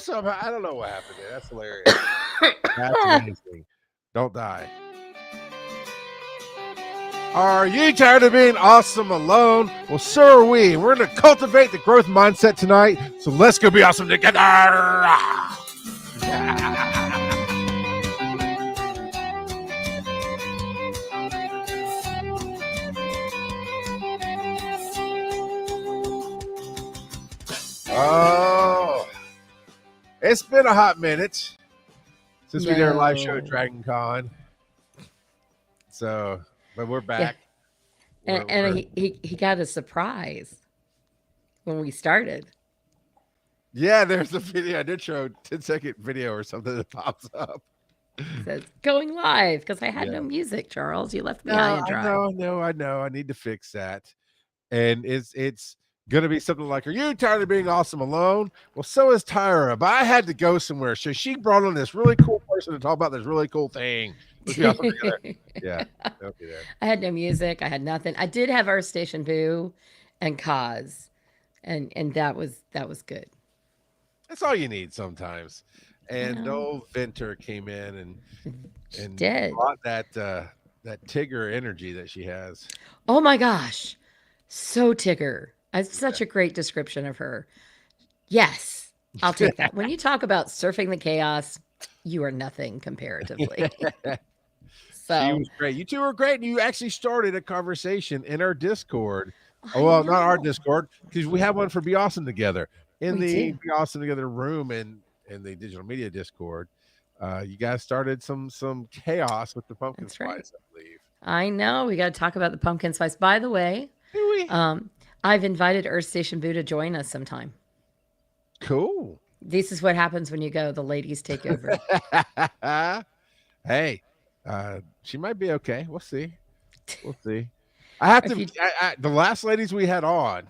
somehow. I don't know what happened there. That's hilarious. That's amazing. Don't die. Are you tired of being awesome alone? Well, so are we. We're going to cultivate the growth mindset tonight. So let's go be awesome together. Oh, it's been a hot minute since we did our live show at Dragon Con. So, but we're back. Yeah. And he got a surprise when we started. Yeah, there's a video. I did show a 10-second video or something that pops up. It says going live because I had Yeah. no music, Charles. You left me No, high and dry. I know. I need to fix that. And it's gonna be something like, "Are you tired of being awesome alone?" Well, so is Tyra, but I had to go somewhere, so she brought on this really cool person to talk about this really cool thing. Let's be awesome together. Yeah, that'll be there. I had no music. I had nothing. I did have Earth Station Boo and Kaz, and that was good. That's all you need sometimes. You And know, old Venter came in she and did. brought that Tigger energy that she has. Oh my gosh, so Tigger. That's such a great description of her. Yes, I'll take that. When you talk about surfing the chaos, you are nothing comparatively. She So was great. You two were great. And you actually started a conversation in our Discord. Oh, I well, not our know Discord, because we have one for Be Awesome Together. In we the do. Be Awesome Together room and in the digital media Discord, you guys started some chaos with the pumpkin That's right. spice, I believe. I know we got to talk about the pumpkin spice. By the way, Do we? I've invited Earth Station Boo to join us sometime. Cool. This is what happens when you go. The ladies take over. Hey, she might be okay. We'll see. We'll see. I have If to. you, The last ladies we had on,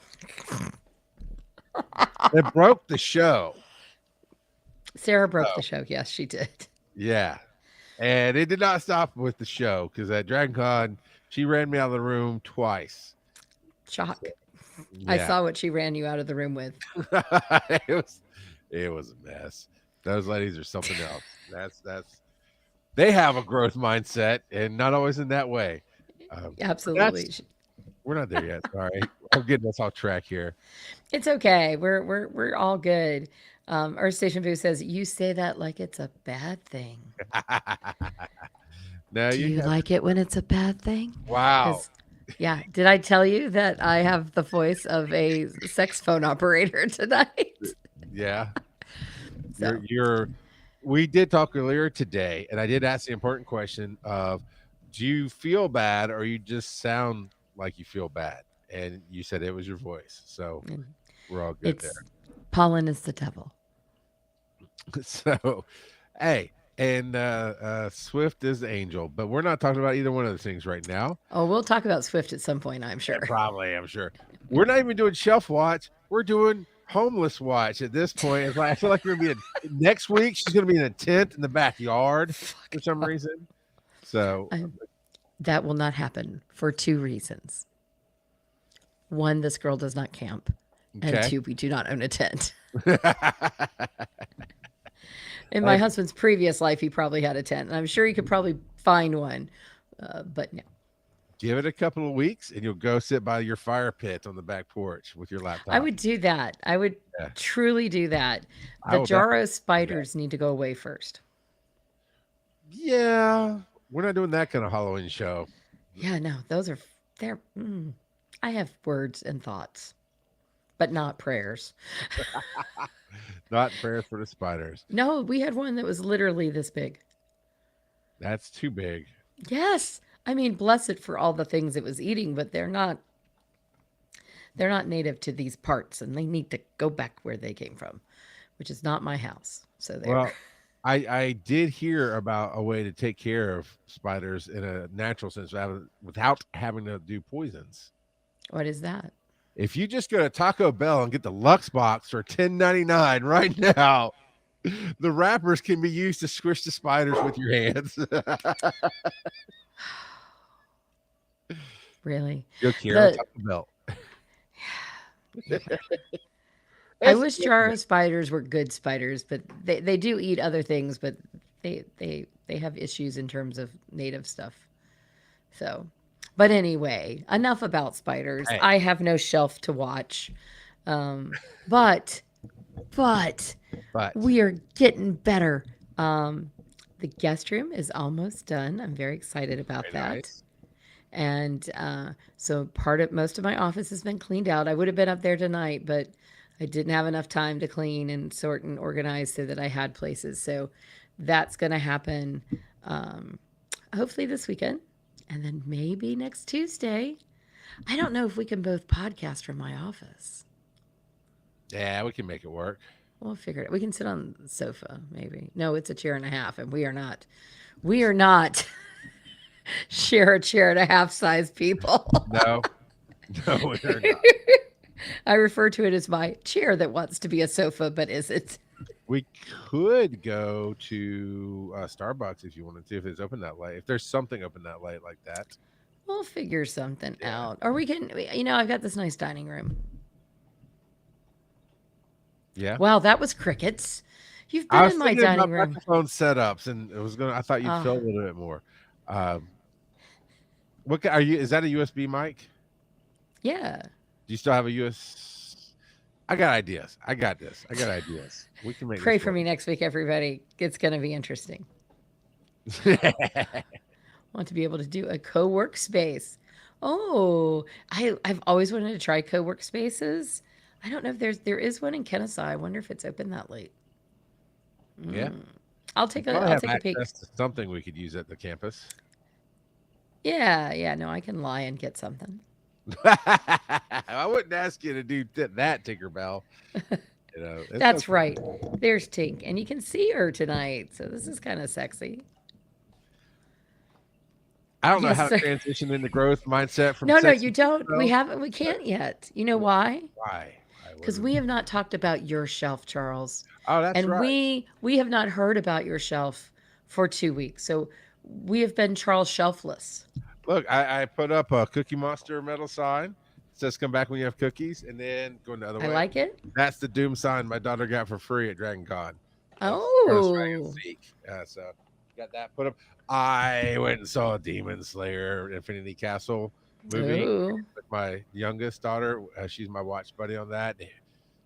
it broke the show. Sarah broke the So, show. Yes, she did. yeah, and it did not stop with the show because at Dragon Con, she ran me out of the room twice. So, Shock. I yeah, saw what she ran you out of the room with. it was it was a mess. Those ladies are something else. That's they have a growth mindset, and not always in that way. But Absolutely. that's we're not there yet. Sorry, I'm getting us off track here. It's okay. We're all good. Earth Station Boo says you say that like it's a bad thing. Now Do you you have like it when it's a bad thing? wow. Because yeah, did I tell you that I have the voice of a sex phone operator tonight? Yeah, So you're. We did talk earlier today, and I did ask the important question of, do you feel bad or you just sound like you feel bad? And you said it was your voice, so and we're all good there. it's pollen is the devil. So, hey, and Swift is the angel, but we're not talking about either one of those things right now. Oh, we'll talk about Swift at some point, I'm Yeah, sure. probably, I'm sure. We're not even doing shelf watch. We're doing homeless watch at this point. It's like, I feel like we're gonna be next week. She's gonna be in a tent in the backyard for some reason. So, I, that will not happen for two reasons. One, this girl does not camp. And okay. two, we do not own a tent. In my husband's previous life, he probably had a tent. And I'm sure he could probably find one. But no. Give it a couple of weeks, and you'll go sit by your fire pit on the back porch with your I laptop. would do that. I would Yeah, truly do that. I The will definitely Jaro do that. spiders need to go away first. Yeah, we're not doing that kind of Halloween show. Yeah, no, those are, they're, I have words and thoughts, but not prayers. Not prayers for the spiders. No, we had one that was literally this big. That's too big. Yes. I mean, bless it for all the things it was eating, but they're not native to these parts and they need to go back where they came from, which is not my house. So there. Well, I did hear about a way to take care of spiders in a natural sense without having to do poisons. What is that? If you just go to Taco Bell and get the Lux box for $10.99 right now, the wrappers can be used to squish the spiders with your hands. Really? Go here on The Taco Bell. yeah. I It's wish Jaro spiders were good spiders, but they do eat other things, but they have issues in terms of native stuff. So, but anyway, enough about spiders. hey, I have no shelf to watch. Um, but but but we are getting better. Um, the guest room is almost done. I'm very excited about very that. nice. And so most of my office has been cleaned out. I would have been up there tonight, but I didn't have enough time to clean and sort and organize so that I had places. So that's going to happen um, hopefully this weekend. And then maybe next Tuesday. I don't know if we can both podcast from my office. Yeah, we can make it work. We'll figure it out. We can sit on the sofa, maybe. No, it's a chair and a half, and we are not share a chair and a half size people. No, no, we're not. I refer to it as my chair that wants to be a sofa but isn't. We could go to Starbucks if you wanted to, if it's open that late. If there's something open that late like that. We'll figure something Yeah. out. Or we can, I've got this nice dining room. Yeah. Wow, that was crickets. You've I been was in my thinking about dining room. microphone setups, and I thought you'd Uh, feel a little bit more. Um, are you? Is that a USB mic? yeah. Do you still have a US? I got ideas. I got this. I got ideas. We can make Pray this for work. me next week, everybody. It's going to be interesting. Want to be able to do a co-work space. Oh, I've always wanted to try co-work spaces. I don't know if there is one in Kennesaw. I wonder if it's open that late. Yeah. Mm. I'll We take a probably I'll have take a peek. access to something we could use at the campus. Yeah, yeah, no, I can lie and get something. I wouldn't ask you to do that, Tinkerbell. It's That's okay. right. There's Tink, and you can see her tonight. So this is kind of sexy. I don't know Yes, how to sir. transition into growth mindset from No, no, sexy you don't. We Tinkerbell. haven't. We But can't yet. You know why? why? What Because are we have not talked about your shelf, Charles, Oh, that's and right. we have not heard about your shelf for 2 weeks. So we have been Charles shelfless. Look, I put up a Cookie Monster metal sign. It says "Come back when you have cookies," and then going the other I way. like it. That's the Doom sign my daughter got for free at Dragon Con. That's part of hide and Oh, seek. So got that put up. I went and saw Demon Slayer Infinity Castle movie oh, with my youngest daughter. She's my watch buddy on that.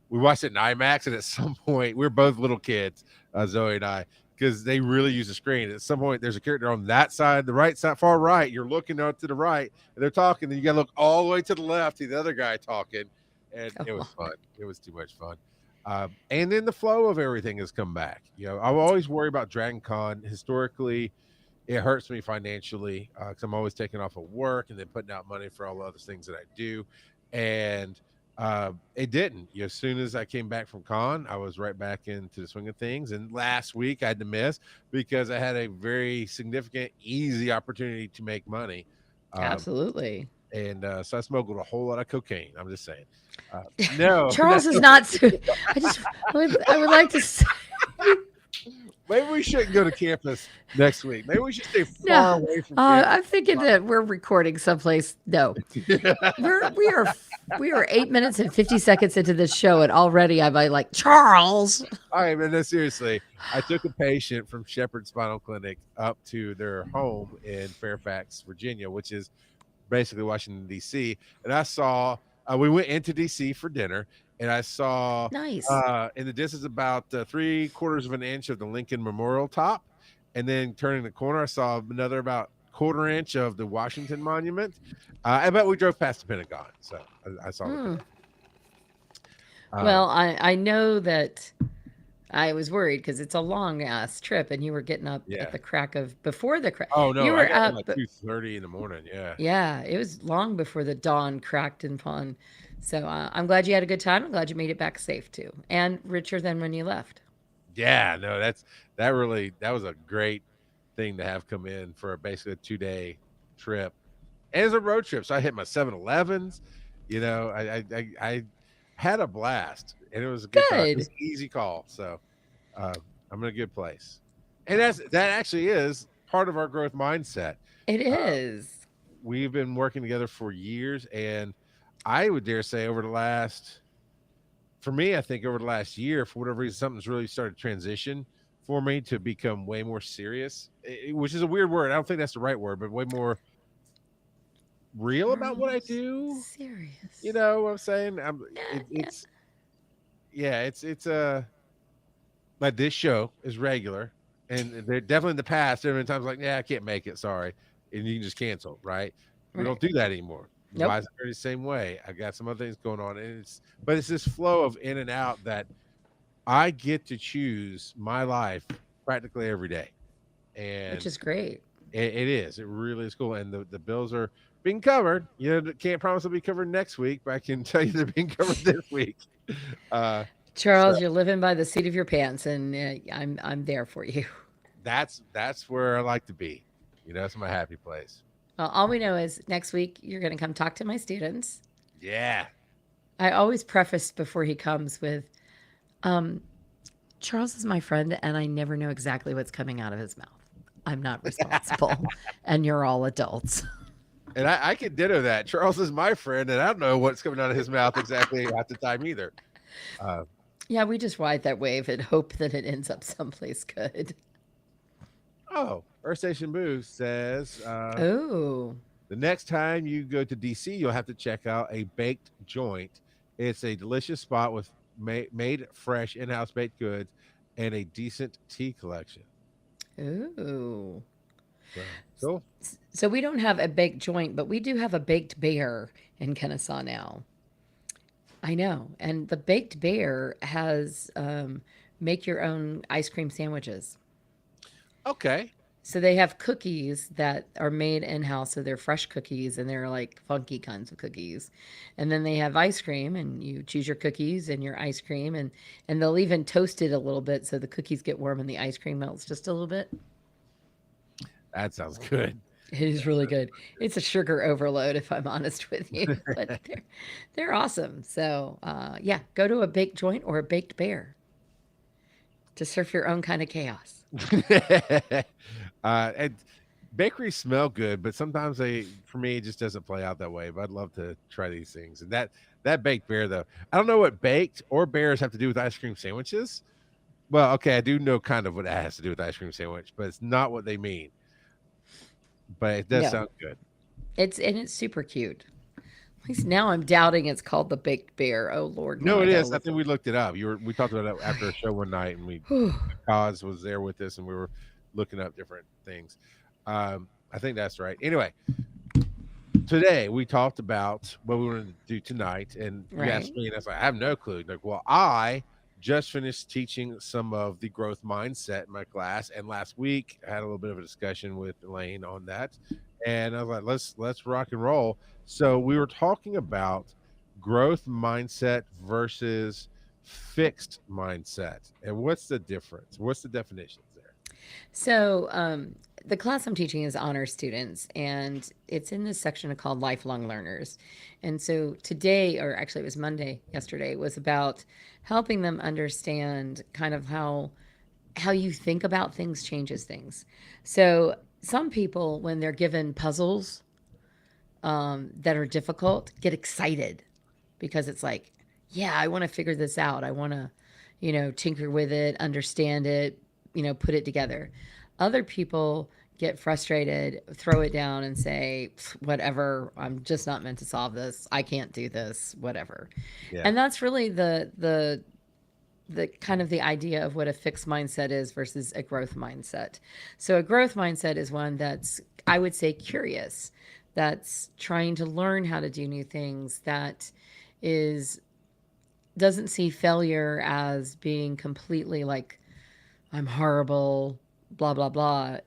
We watched it in IMAX, and at some point, we are both little kids, Zoe and I, because they really use the screen. At some point, there's a character on that side, the right side, far right. You're looking out to the right, and they're talking, and you got to look all the way to the left, to the other guy talking, and it was oh, fun. It was too much fun. And then the flow of everything has come back. I always worry about Dragon Con. Historically, it hurts me financially because I'm always taking off of work and then putting out money for all the other things that I do. And it didn't. As soon as I came back from con, I was right back into the swing of things. And last week I had to miss because I had a very significant, easy opportunity to make money. Um, absolutely. and so I smuggled a whole lot of cocaine. I'm just saying. No, no, Charles is not. I just I would like to say maybe we shouldn't go to campus next week. Maybe we should stay no. far away from campus. I'm thinking that we're recording someplace. No, we are 8 minutes and 50 seconds into this show, and already I'm like Charles. All right, man. No, seriously. I took a patient from Shepherd Spinal Clinic up to their home in Fairfax, Virginia, which is basically Washington, D.C. And I saw, we went into D.C. for dinner, and I saw Nice. in the distance about 3/4 of an inch of the Lincoln Memorial top. And then turning the corner, I saw another about 1/4 inch of the Washington Monument. I bet we drove past the Pentagon. So I saw the Hmm. Pentagon. Um, Well, I know that I was worried because it's a long ass trip, and you were getting up at yeah. the crack of before the crack. Oh, You no. I were got home up, at 2:30 in the morning. Yeah. yeah. It was long before the dawn cracked in pawn. So I'm glad you had a good time. I'm glad you made it back safe too, and richer than when you left. Yeah, no, that was a great thing to have come in for basically a 2-day trip. And it's a road trip. So I hit my 7-Elevens. I had a blast and it was a good time. It was Good. an easy call. So uh, I'm in a good place. And that actually is part of our growth mindset. It Uh, is. we've been working together for years, and I would dare say over the last for me, I think over the last year, for whatever reason, something's really started to transition for me to become way more serious, which is a weird word. I don't think that's the right word, but way more real about what I Charles, do. You serious. know what I'm saying? Yeah, yeah. it's yeah, like this show is regular, and they're definitely in the past. There have been times like, yeah, I can't make it, sorry, and you can just cancel, right? We don't Right. do that anymore. Nope. Lives are the same way. I got some other things going on, and it's this flow of in and out that I get to choose my life practically every day, Which and is great. it is. It really is cool, and the bills are being covered. You know, can't promise they'll be covered next week, but I can tell you they're being covered this week. Uh, so Charles, you're living by the seat of your pants, and I'm there for you. that's where I like to be. You know, that's my happy place. Well, all we know is next week you're going to come talk to my students. Yeah. I always preface before he comes with, um, Charles is my friend, and I never know exactly what's coming out of his mouth. I'm not responsible, and you're all adults. And I can ditto that. Charles is my friend, and I don't know what's coming out of his mouth exactly at the time either. Uh, Yeah, we just ride that wave and hope that it ends up someplace good. oh, Earth Station Booze says Oh, the next time you go to DC, you'll have to check out a baked joint. It's a delicious spot with made fresh in-house baked goods and a decent tea collection. ooh. So cool. So we don't have a baked joint, but we do have a baked bear in Kennesaw now. I know. And the baked bear has make your own ice cream sandwiches. Okay. So they have cookies that are made in house. So they're fresh cookies and they're like funky kinds of cookies. And then they have ice cream and you choose your cookies and your ice cream and they'll even toast it a little bit so the cookies get warm and the ice cream melts just a little bit. That sounds good. It is really good. It's a sugar overload, if I'm honest with you, but they're awesome. So yeah, go to a baked joint or a baked bear to surf your own kind of chaos. And bakeries smell good, but sometimes for me, it just doesn't play out that way. But I'd love to try these things. And that baked bear, though, I don't know what baked or bears have to do with ice cream sandwiches. Well, okay, I do know kind of what that has to do with ice cream sandwich, but it's not what they mean. But it does No, sound good. it's super cute. At least now I'm doubting it's called the baked bear. Oh Lord, now No, I it gotta is. I look. think we looked it up. We talked about that after a show one night, and Whew. Cause was there with us, and we were looking up different things. I think that's right. Anyway, today we talked about what we wanted to do tonight, and you Right. asked me, and I was like, I have no clue. Like, well, I just finished teaching some of the growth mindset in my class, and last week I had a little bit of a discussion with Elaine on that, and I was like, let's rock and roll. So we were talking about growth mindset versus fixed mindset, and what's the difference? What's the definitions there? So, the class I'm teaching is honor students, and it's in this section called lifelong learners. And so today, or actually it was Monday, yesterday, was about helping them understand kind of how you think about things changes things. So some people, when they're given puzzles that are difficult, get excited because it's like, yeah, I want to figure this out. I want to, tinker with it, understand it, put it together. Other people get frustrated, throw it down, and say, whatever, I'm just not meant to solve this. I can't do this, whatever. Yeah. And that's really the kind of the idea of what a fixed mindset is versus a growth mindset. So a growth mindset is one that's, I would say, curious, that's trying to learn how to do new things, that is doesn't see failure as being completely like I'm horrible, blah blah blah,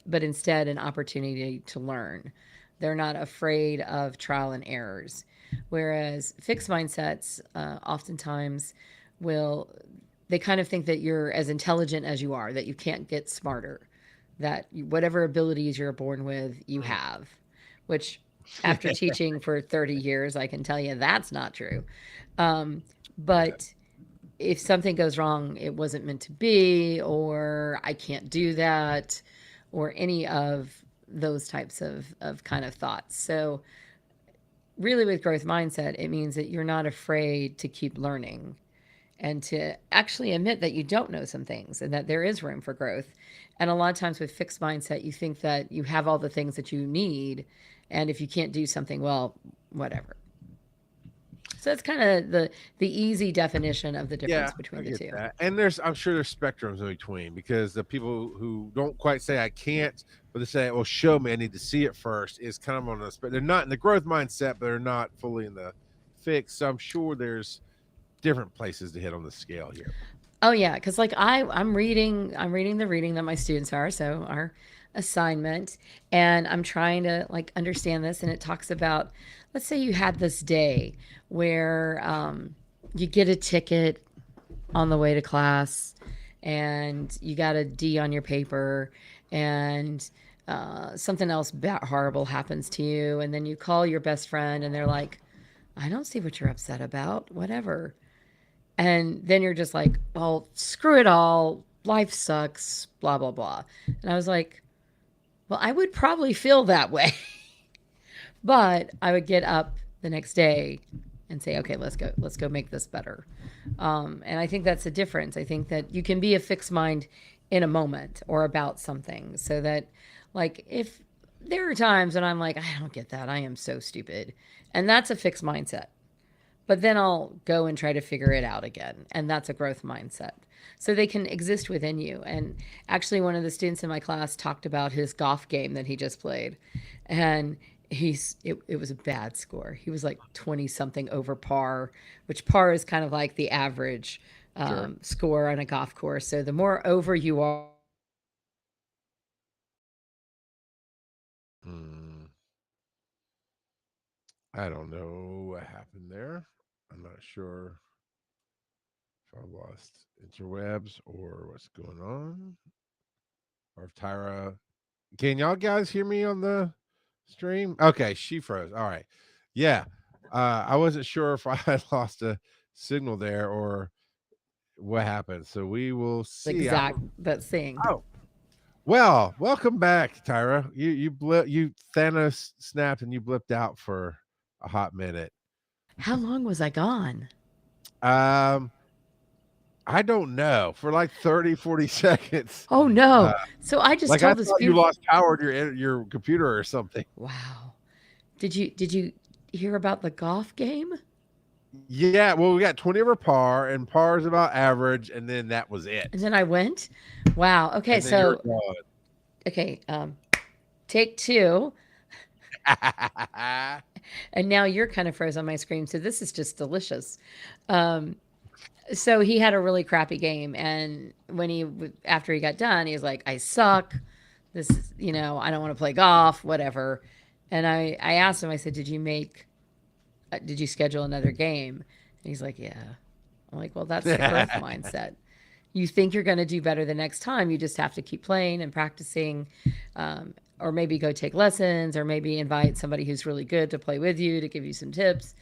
but instead an opportunity to learn. They're not afraid of trial and errors, whereas fixed mindsets oftentimes will they kind of think that you're as intelligent as you are, that you can't get smarter, that whatever abilities you're born with, you have, which after teaching for 30 years, I can tell you that's not true. Um, but if something goes wrong, it wasn't meant to be, or I can't do that, or any of those types of kind of thoughts. So really with growth mindset, it means that you're not afraid to keep learning and to actually admit that you don't know some things and that there is room for growth. And a lot of times with fixed mindset, you think that you have all the things that you need. And if you can't do something, well, whatever. So that's kind of the easy definition of the Yeah, difference I between the get two. that. And I'm sure there's spectrums in between because the people who don't quite say I can't, but they say, "Well, show me. I need to see it first," is kind of on the they're not in the growth mindset, but they're not fully in the fix. So I'm sure there's different places to hit on the scale here. Oh yeah, because like I'm reading the reading that my students are, so our assignment, and I'm trying to like understand this, and it talks about, let's say you had this day where you get a ticket on the way to class, and you got a D on your paper, and something else horrible happens to you, and then you call your best friend, and they're like, "I don't see what you're upset about. Whatever." And then you're just like, well, screw it all. Life sucks, blah, blah, blah. And I was like, well, I would probably feel that way. But I would get up the next day and say, okay, let's go make this better. And I think that's the difference. I think that you can be a fixed mind in a moment or about something so that, like, if there are times when I'm like, I don't get that. I am so stupid. And that's a fixed mindset. But then I'll go and try to figure it out again. And that's a growth mindset. So they can exist within you. And actually, one of the students in my class talked about his golf game that he just played. And it was a bad score. He was like 20 something over par, which par is kind of like the average Sure. score on a golf course. So the more over you are, Hmm. I don't know what happened there. I'm not sure if I lost interwebs or what's going on, or if Tyra. Can y'all guys hear me on the stream? Okay, she froze. All right. Yeah. I wasn't sure if I had lost a signal there or what happened. So we will see. I exact don't. that thing. Oh, well, welcome back, Tyra. You Thanos snapped and you blipped out for a hot minute. How long was I gone? Um, I don't know, for like 30, 40 seconds. Oh Uh, no. So I just like I told this thought you beautiful. lost power to your computer or something. Wow. Did you hear about the golf game? Yeah, well, we got 20 over par, and par is about average, and then that was And it. then I went. Wow. Okay, And then you're so okay, take two, gone. and now you're kind of froze on my screen. So this is just delicious. Um, so he had a really crappy game, and when after he got done, he was like, "I suck. This is I don't want to play golf, whatever." And I asked him. I said, Did you schedule another game?" And he's like, "Yeah." I'm like, "Well, that's the growth mindset. You think you're going to do better the next time. You just have to keep playing and practicing, or maybe go take lessons, or maybe invite somebody who's really good to play with you to give you some tips."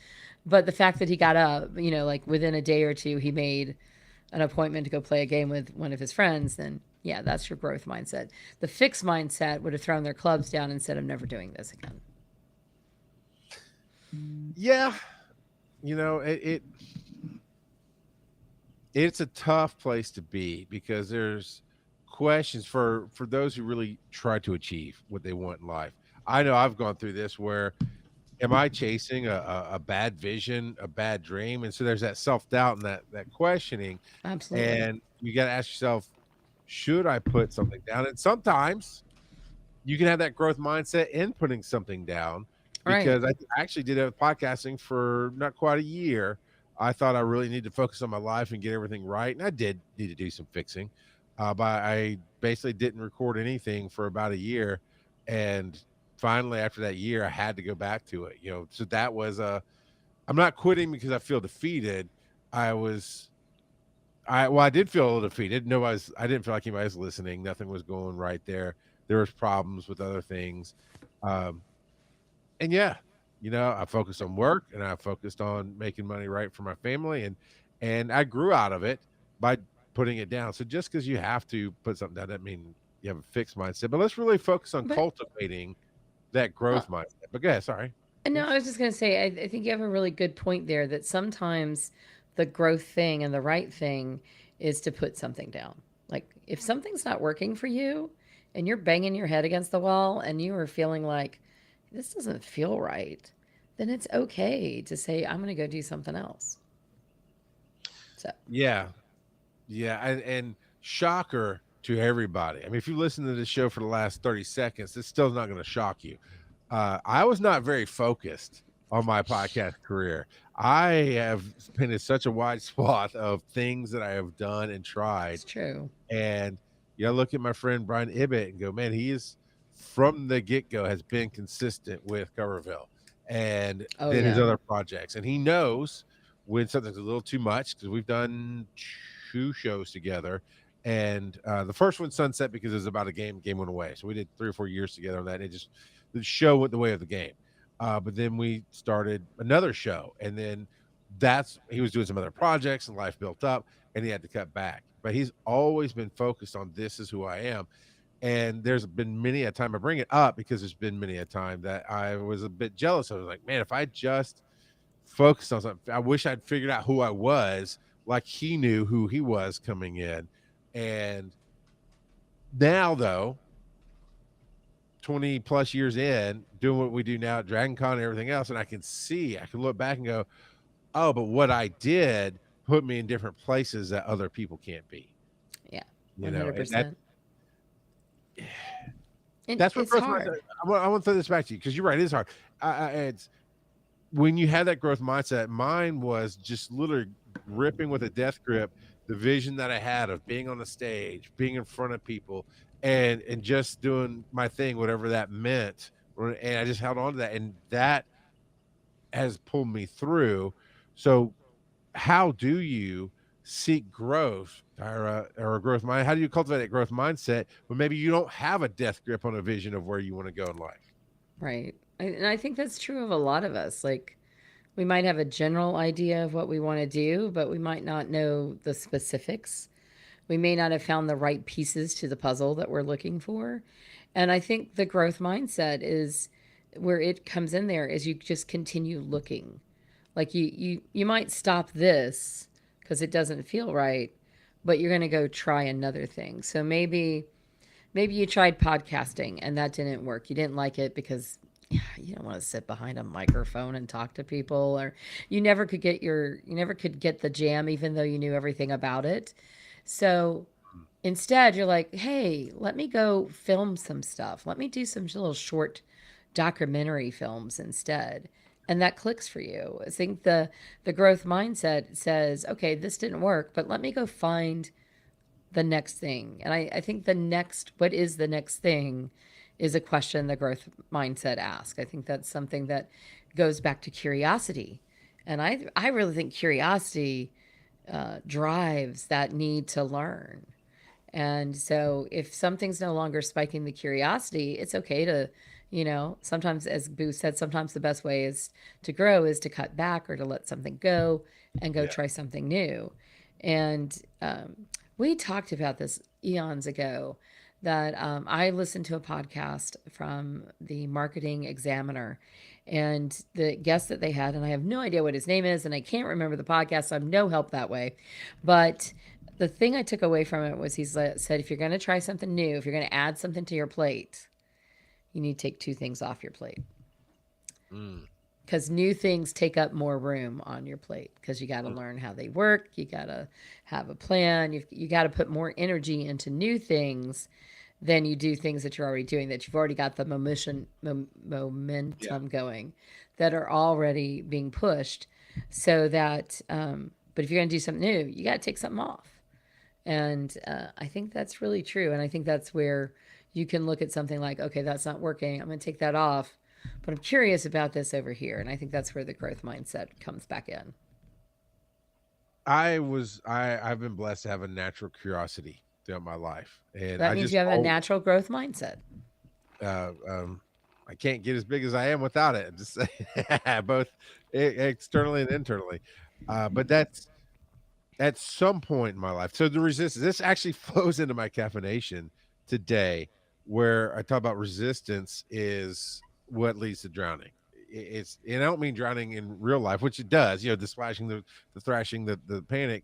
But the fact that he got up, like within a day or two, he made an appointment to go play a game with one of his friends, then yeah, that's your growth mindset. The fixed mindset would have thrown their clubs down and said, I'm never doing this again. Yeah, it's a tough place to be because there's questions for those who really try to achieve what they want in life. I know I've gone through this where am I chasing a bad vision, a bad dream? And so there's that self-doubt and that questioning. Absolutely. And you got to ask yourself, should I put something down? And sometimes you can have that growth mindset in putting something down Right. because I actually did it with podcasting for not quite a year. I thought I really needed to focus on my life and get everything right. And I did need to do some fixing. But I basically didn't record anything for about a year. And finally, after that year, I had to go back to it. So that was I'm not quitting because I feel defeated. I was I did feel a little defeated. I didn't feel like anybody was listening. Nothing was going right there. There was problems with other things. Um, and yeah, I focused on work and I focused on making money right for my family and I grew out of it by putting it down. So just because you have to put something down doesn't mean you have a fixed mindset. But let's really focus on But cultivating that well, growth mindset. But go ahead, sorry. And no, I was just going to say, I think you have a really good point there that sometimes the growth thing and the right thing is to put something down. Like, if something's not working for you and you're banging your head against the wall and you are feeling like this doesn't feel right, then it's okay to say, I'm going to go do something else. So, Yeah, yeah, and shocker to everybody. I mean, if you listen to this show for the last 30 seconds, it's still not going to shock you. I was not very focused on my podcast career. I have painted such a wide swath of things that I have done and it's tried. true. And look at my friend Brian Ibbett and go, man, he is from the get go has been consistent with Coverville and Oh, then his yeah. other projects. And he knows when something's a little too much because we've done 2 shows together. And the first one, Sunset, because it was about a game went away. So we did 3 or 4 years together on that. And it just, the show went the way of the game. But then we started another show. And then he was doing some other projects and life built up and he had to cut back. But he's always been focused on this is who I am. And there's been many a time I bring it up because there's been many a time that I was a bit jealous. I was like, man, if I just focused on something, I wish I'd figured out who I was like he knew who he was coming in. And now, though, 20 plus years in, doing what we do now at Dragon Con and everything else, and I can look back and go, oh, but what I did put me in different places that other people can't be. Yeah. And 100%. And that's what it's growth mindset. hard. I want to throw this back to you because you're right. It is hard. It's when you have that growth mindset. Mine was just literally gripping with a death grip the vision that I had of being on the stage, being in front of people, and just doing my thing, whatever that meant. And I just held on to that, and that has pulled me through. So, how do you seek growth, Tyra, or a growth mind? How do you cultivate a growth mindset when maybe you don't have a death grip on a vision of where you want to go in life? Right. And I think that's true of a lot of us. Like, we might have a general idea of what we want to do, but we might not know the specifics. We may not have found the right pieces to the puzzle that we're looking for. And I think the growth mindset is where it comes in there is you just continue looking. Like you might stop this because it doesn't feel right, but you're going to go try another thing. So maybe you tried podcasting and that didn't work. You didn't like it because you don't want to sit behind a microphone and talk to people, or you never could get the jam even though you knew everything about it. So instead, you're like, hey, let me go film some stuff. Let me do some little short documentary films instead. And that clicks for you. I think the growth mindset says, okay, this didn't work, but let me go find the next thing. And I think what is the next thing is a question the growth mindset asks. I think that's something that goes back to curiosity. And I really think curiosity drives that need to learn. And so if something's no longer spiking the curiosity, it's okay to, sometimes, as Boo said, sometimes the best way is to grow is to cut back or to let something go and go Yeah. try something new. And we talked about this eons ago that I listened to a podcast from the Marketing Examiner and the guest that they had, and I have no idea what his name is, and I can't remember the podcast, so I'm no help that way. But the thing I took away from it was said, if you're going to try something new, if you're going to add something to your plate, you need to take 2 things off your plate Mm. because new things take up more room on your plate because you got to Mm. learn how they work. You got to have a plan. You got to put more energy into new things than you do things that you're already doing, that you've already got the Yeah. momentum going, that are already being pushed. So that, but if you're going to do something new, you got to take something off. And I think that's really true. And I think that's where you can look at something like, okay, that's not working. I'm going to take that off. But I'm curious about this over here. And I think that's where the growth mindset comes back in. I've been blessed to have a natural curiosity throughout my life. And That I means just you have a natural growth mindset. uh, um, I can't get as big as I am without it. Just both externally and internally. But that's at some point in my life. So the resistance, this actually flows into my caffeination today, where I talk about resistance is what leads to drowning. it's, and I don't mean drowning in real life, which it does. The splashing, the thrashing, the panic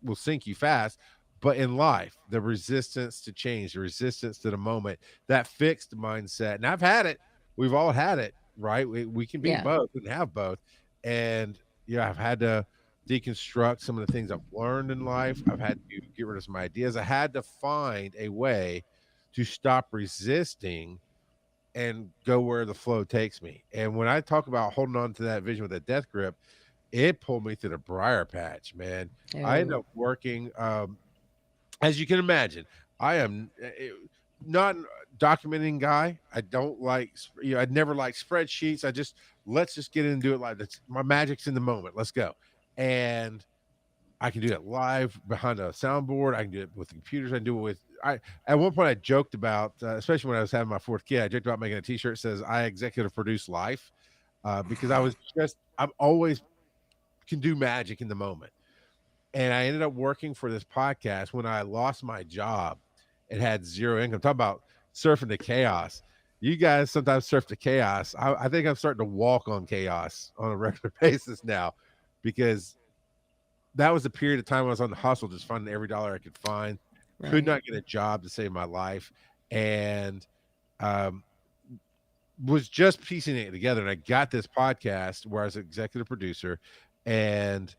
will sink you fast. But in life, the resistance to change, the resistance to the moment, that fixed mindset, and I've had it. We've all had it, right? We can be Yeah. both and have both. And I've had to deconstruct some of the things I've learned in life. I've had to get rid of some ideas. I had to find a way to stop resisting and go where the flow takes me. And when I talk about holding on to that vision with a death grip, it pulled me through the briar patch, man. I ended Oh, up working, as you can imagine, I am not a documenting guy. I don't like, I'd never like spreadsheets. Let's just get in and do it like that's my magic's in the moment. Let's go. And I can do it live behind a soundboard. I can do it with computers. I can do it with I at one point I joked about, especially when I was having my fourth kid, I joked about making a t-shirt that says I executive produce life, because I'm always can do magic in the moment. And I ended up working for this podcast when I lost my job and had zero income. Talk about surfing the chaos. You guys sometimes surf the chaos. I think I'm starting to walk on chaos on a regular basis now, because that was a period of time when I was on the hustle, just finding every dollar I could find. Could right. not get a job to save my life, and um, was just piecing it together. And I got this podcast where I was executive producer, and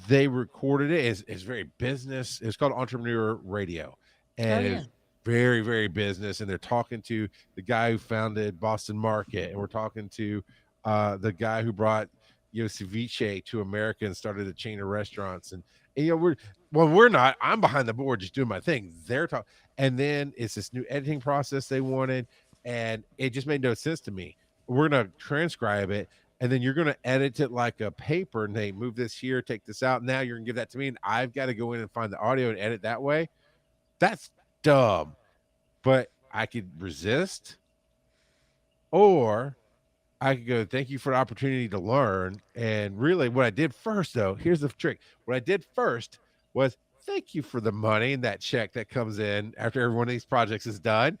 they recorded it. It's very business. It's called Entrepreneur Radio, Oh, and yeah. it's very, very business. And they're talking to the guy who founded Boston Market, and we're talking to the guy who brought ceviche to America and started a chain of restaurants. And we're not. I'm behind the board just doing my thing. They're talking, and then it's this new editing process they wanted, and it just made no sense to me. We're gonna transcribe it, and then you're going to edit it like a paper, and they move this here, take this out. Now you're going to give that to me, and I've got to go in and find the audio and edit that way. That's dumb. But I could resist, or I could go, thank you for the opportunity to learn. And really, what I did first, though, here's the trick. What I did first was thank you for the money and that check that comes in after every one of these projects is done.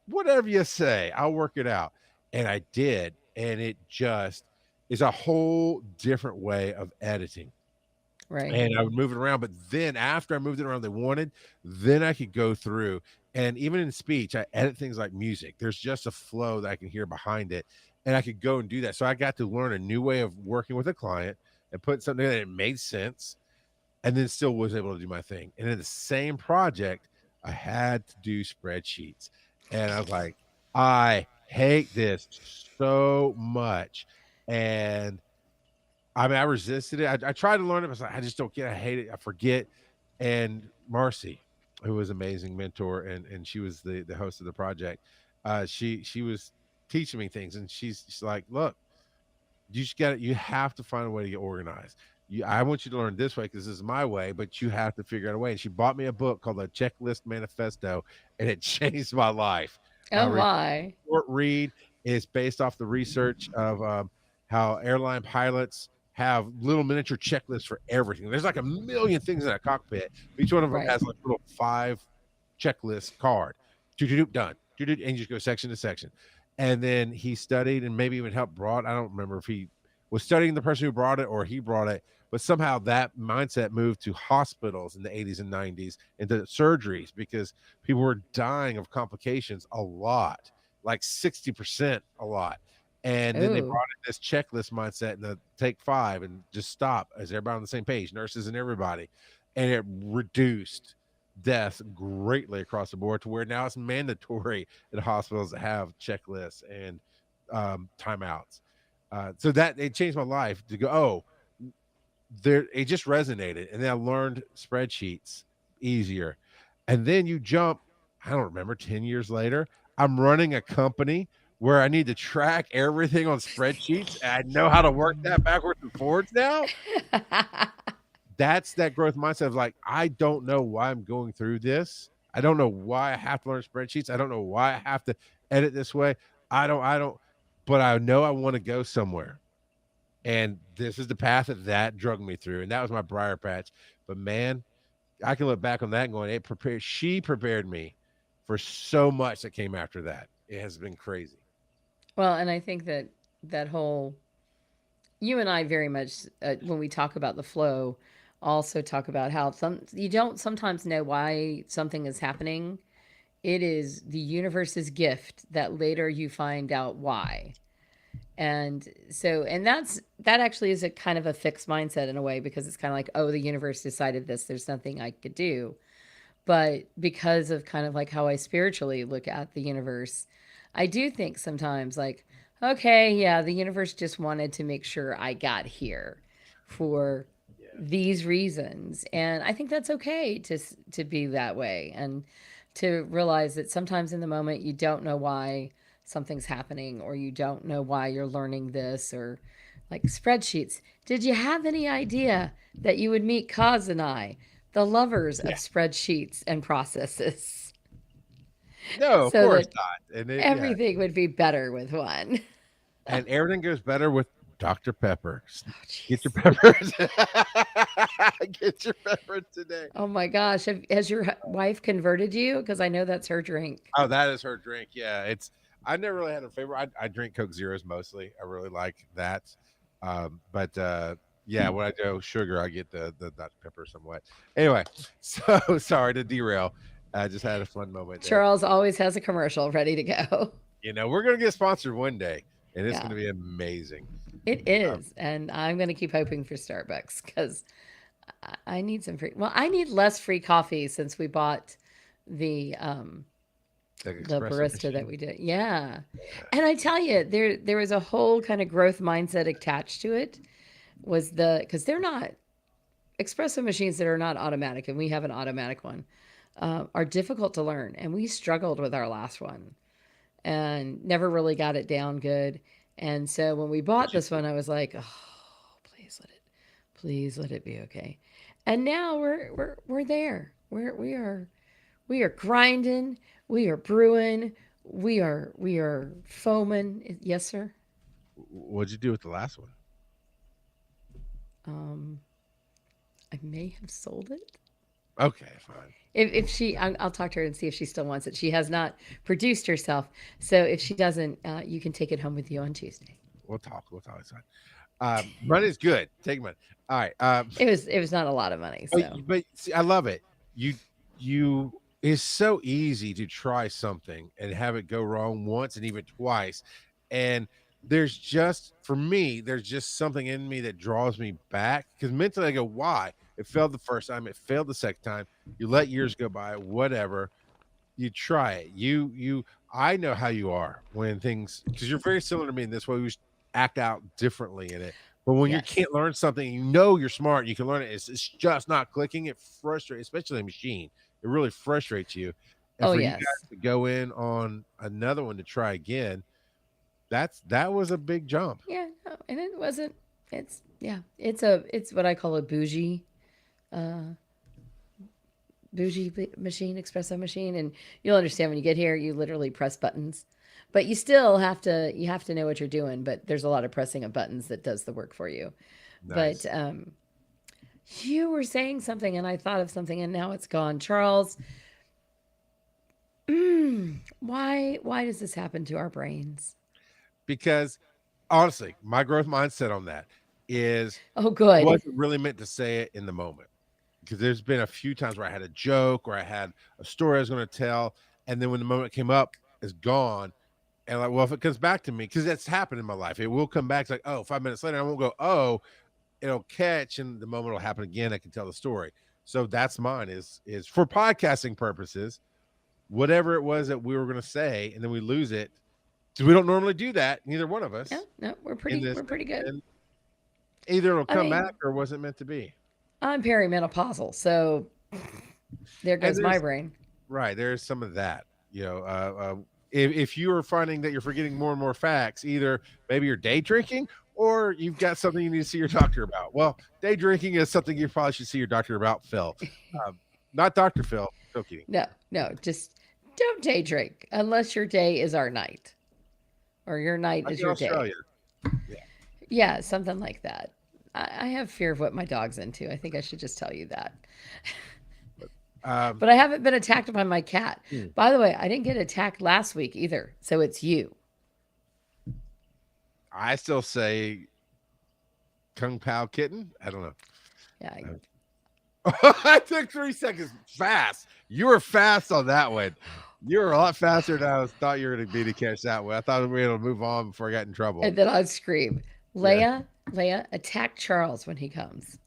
Whatever you say, I'll work it out. And I did. And it just is a whole different way of editing. Right. And I would move it around. But then after I moved it around, they wanted, then I could go through. And even in speech, I edit things like music. There's just a flow that I can hear behind it. And I could go and do that. So I got to learn a new way of working with a client and put something that it made sense, and then still was able to do my thing. And in the same project, I had to do spreadsheets. And I was like, I hate this so much. And I mean, I resisted it. I tried to learn it, but I just don't get it. I hate it. I forget. And Marcy, who was an amazing mentor, and she was the host of the project, she was teaching me things, and she's like, look, you just got you have to find a way to get organized. I want you to learn this way because this is my way, but you have to figure out a way. And she bought me a book called the Checklist Manifesto, and it changed my life. Oh, Re- my. Short read is based off the research of how airline pilots have little miniature checklists for everything. There's like a million things in a cockpit. Each one of them Right. has like a little 5 checklist card. Doo-doo-doo, done. Doo-doo, and you just go section to section. And then he studied and maybe even helped brought. I don't remember if he was studying the person who brought it or he brought it, but somehow that mindset moved to hospitals in the 80s and 90s into surgeries because people were dying of complications a lot, like 60% a lot. And then they Oh, brought in this checklist mindset and the take 5 and just stop as everybody on the same page, nurses and everybody. And it reduced deaths greatly across the board to where now it's mandatory in hospitals to have checklists and timeouts. So that it changed my life to go, oh, there it just resonated. And then I learned spreadsheets easier. And then you jump, I don't remember, 10 years later, I'm running a company where I need to track everything on spreadsheets. And I know how to work that backwards and forwards now. That's that growth mindset of like, I don't know why I'm going through this. I don't know why I have to learn spreadsheets. I don't know why I have to edit this way. I don't, but I know I want to go somewhere. And this is the path that drug me through. And that was my briar patch. But man, I can look back on that and going, she prepared me for so much that came after that. It has been crazy. well, and I think that that whole you and I very much when we talk about the flow also talk about how some you don't sometimes know why something is happening. It is the universe's gift that later you find out why. And so and that actually is a kind of a fixed mindset in a way because it's kind of like, oh, the universe decided this, there's nothing I could do. But because of kind of like how I spiritually look at the universe, I do think sometimes like, okay, yeah, the universe just wanted to make sure I got here for Yeah. these reasons. And I think that's okay to be that way and to realize that sometimes in the moment you don't know why something's happening or you don't know why you're learning this or like spreadsheets. Did you have any idea that you would meet Kaz and I, the lovers of Yeah. spreadsheets and processes, No, of so course that not. And it, yeah, everything would be better with one? and everything goes better with Dr. Pepper. Oh, Get your jeez. pepper. Get your pepper today. Oh my gosh. Has your wife converted you? Because I know that's her drink. Oh, that is her drink. Yeah, it's. I never really had a favorite. I drink Coke Zeros mostly. I really like that. But yeah, when I do sugar, I get the Dr Pepper somewhat. Anyway, so sorry to derail. I just had a fun moment there. Charles always has a commercial ready to go. We're gonna get sponsored one day, and it's Yeah, gonna be amazing. it is. And I'm going to keep hoping for Starbucks because I need some free. Well, I need less free coffee since we bought the The the espresso barista that machine. we did. Yeah. And I tell you, there was a whole kind of growth mindset attached to it. Was the because they're not espresso machines that are not automatic, and we have an automatic one, are difficult to learn, and we struggled with our last one and never really got it down good. And so when we bought But you this one, I was like, oh, please let it be okay. And now we're there. We are grinding. We are brewing. We are foaming. Yes, sir. what'd you do with the last one? Um, I may have sold it. Okay, fine. If she, I'll talk to her and see if she still wants it. She has not produced herself, so if she doesn't, you can take it home with you on Tuesday. We'll talk. We'll talk. It's fine. Money's good. Take money. All right. It was not a lot of money, so But see, I love it. You it's so easy to try something and have it go wrong once and even twice. And there's just for me, there's just something in me that draws me back because mentally I go, why? It failed the first time, it failed the second time. You let years go by, whatever. You try it. I know how you are when things because you're very similar to me in this way. We just act out differently in it. But when you yes. can't learn something, you're smart, you can learn it. It's just not clicking. It frustrates, especially a machine. It really frustrates you. And Oh for you yes. guys to go in on another one to try again, that was a big jump. Yeah, no, and it wasn't. It's yeah. It's what I call a uh, bougie machine, espresso machine, and you'll understand when you get here. You literally press buttons, but you have to know what you're doing. But there's a lot of pressing of buttons that does the work for you. But Nice. you were saying something, and I thought of something, and now it's gone. Charles, why does this happen to our brains? Because honestly, my growth mindset on that is Oh, I good. wasn't really meant to say it in the moment. Because there's been a few times where I had a joke or I had a story I was going to tell, and then when the moment came up, it's gone. And like, well, if it comes back to me, because that's happened in my life, it will come back. It's like, oh, 5 minutes later, I won't go, oh, it'll catch, and the moment will happen again. I can tell the story. So that's mine is for podcasting purposes, whatever it was that we were going to say, and then we lose it because we don't normally do that. Neither one of No, us no, we're in pretty this we're thing, pretty good. and either it'll I come back mean, or wasn't meant to be. I'm perimenopausal, so there And goes my there's brain. right. There's some of that. If you are finding that you're forgetting more and more facts, either maybe you're day drinking or you've got something you need to see your doctor about. Well, day drinking is something you probably should see your doctor about, Phil. Not Dr. Phil. Phil Keating. No, no, just don't day drink unless your day is our night or your night Like is in your day. Australia. Yeah. Yeah, something like that. I have fear of what my dog's into. I think I should just tell you that. Um, But I haven't been attacked by my cat. hmm, By the way, I didn't get attacked last week either. So it's you. I still say Kung Pao Kitten. I don't know. Yeah, I, I took 3 seconds fast. You were fast on that one. You were a lot faster than thought you were going to be to catch that one. I thought we were able to move on before I got in trouble. and then I'd scream, Yeah. Leia, attack Charles when he comes.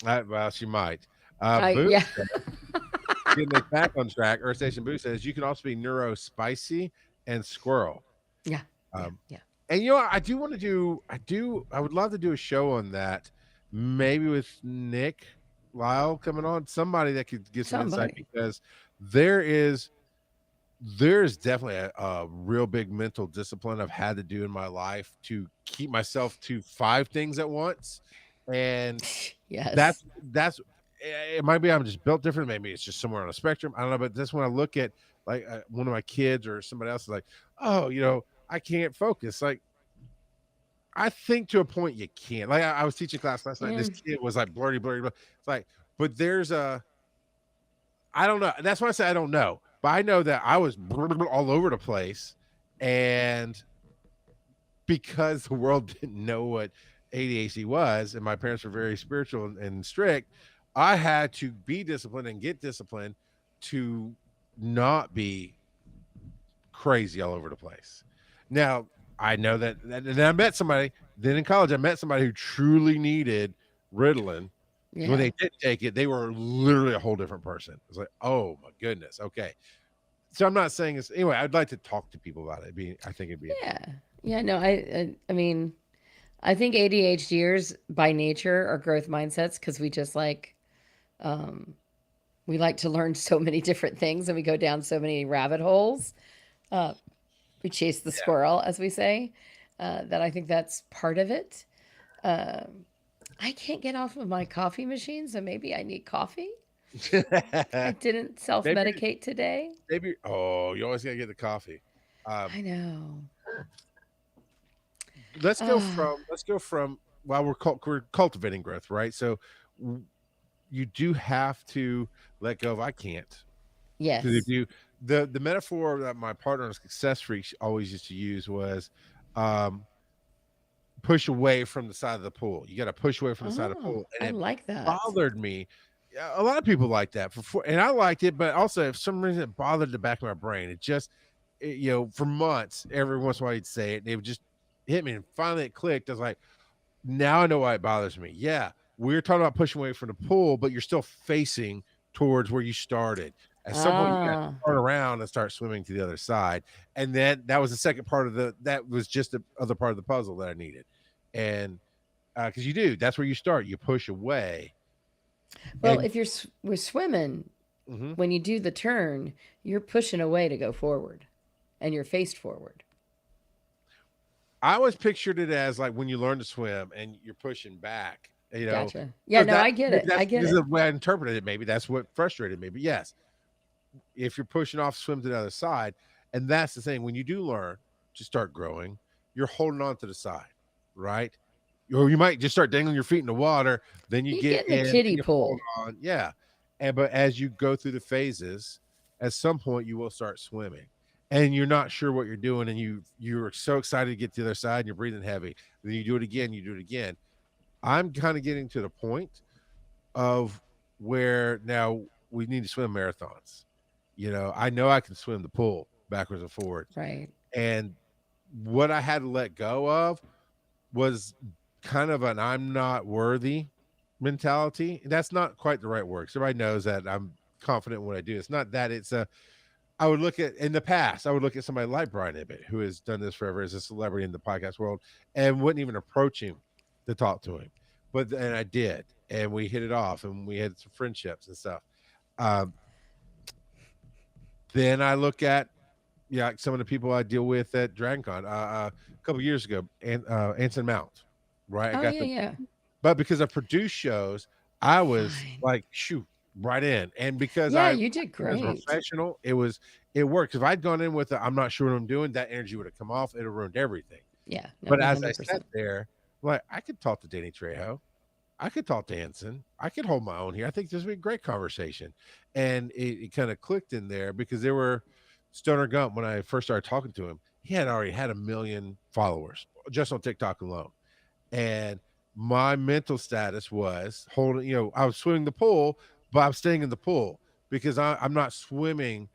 Well, she might. Boo Yeah, getting it back on track. Earth Station Boo says you can also be neuro spicy and squirrel. yeah, yeah, Um, yeah. and I do want to do. I would love to do a show on that, maybe with Nick Lyle coming on. Somebody that could get some insight Somebody. because there is there's definitely a real big mental discipline I've had to do in my life to keep myself to 5 things at once, and Yes. that's it might be I'm just built different. Maybe it's just somewhere on a spectrum. I don't know, but that's when I look at like one of my kids or somebody else is like, oh, I can't focus. Like I think to a point you can. Like I was teaching class last night. And Yeah. this kid was like blurry, blurry, blurry. It's like, but there's a I don't know. That's why I say I don't know. But I know that I was all over the place, and because the world didn't know what ADHD was, and my parents were very spiritual and strict, I had to be disciplined and get disciplined to not be crazy all over the place. Now, I know and I met somebody, then in college, I met somebody who truly needed Ritalin. When Yeah. they did take it, they were literally a whole different person. It's like, oh my goodness. Okay. So I'm not saying it's anyway, I'd like to talk to people about it. I think it'd be Yeah. interesting. Yeah. No, I mean, I think ADHDers by nature are growth mindsets because um, we like to learn so many different things and we go down so many rabbit holes. Uh, we chase the squirrel, as we say. That I think that's part of it. Um, I can't get off of my coffee machine, so maybe I need coffee. I didn't self maybe medicate today. you always gotta get the coffee. Um, I know. Ah, let's go from while we're cultivating growth, right? So w- you do have to let go of I can't. Because if yes. you the metaphor that my partner on Success Freak always used to use was um push away from the side of the pool. You got to push away from the side of the Oh, pool, and I it like that. bothered me. Yeah, a lot of people like that, and I liked it, but also, for some reason, it bothered the back of my brain. It just, for months, every once in a while, he'd say it, and it would just hit me. And finally, it clicked. I was like, now I know why it bothers me. Yeah, we're talking about pushing away from the pool, but you're still facing towards where you started. At some point, you got to Ah, turn around and start swimming to the other side. And then that was the second part of that was just the other part of the puzzle that I needed. And because you do, that's where you start. You push away, well, and if we're swimming, mhm. when you do the turn, you're pushing away to go forward, and you're faced forward. I always pictured it as like when you learn to swim and you're pushing back, Gotcha. Yeah, because no, I get it. I that's get because of it. the way I interpreted it. Maybe that's what frustrated me. But yes, if you're pushing off, swim to the other side. And that's the thing. When you do learn to start growing, you're holding on to the side, right? Or you might just start dangling your feet in the water, then you You get get in the in and kiddie you hold pool. on. Yeah. But as you go through the phases, at some point you will start swimming. And you're not sure what you're doing, and you're so excited to get to the other side and you're breathing heavy. Then you do it again, you do it again. I'm kind of getting to the point of where now we need to swim marathons. I know I can swim the pool backwards and forwards. Right. And what I had to let go of was kind of an I'm not worthy mentality. That's not quite the right word. 'Cause everybody knows that I'm confident in what I do. It's not that I would look at in the past, I would look at somebody like Brian Ibbett, who has done this forever as a celebrity in the podcast world, and wouldn't even approach him to talk to him. And I did, and we hit it off, and we had some friendships and stuff. Um, then I look at some of the people I deal with at DragonCon a couple years ago, and Anson Mount, right? I Oh got yeah, the yeah. but because I produced shows, I was Fine. like, shoot, right in. And because Yeah, I you did was a great. professional, it worked. If I'd gone in with I'm not sure what I'm doing, that energy would have come off. It would have ruined everything. Yeah, no, But one as I hundred sat percent. there, like I could talk to Danny Trejo. I could talk to Anson. I could hold my own here. I think this would be a great conversation. And it kind of clicked in there because there were Stoner Gump when I first started talking to him. he had already had 1 million followers just on TikTok alone. And my mental status was holding, I was swimming the pool, but I'm staying in the pool because I'm not swimming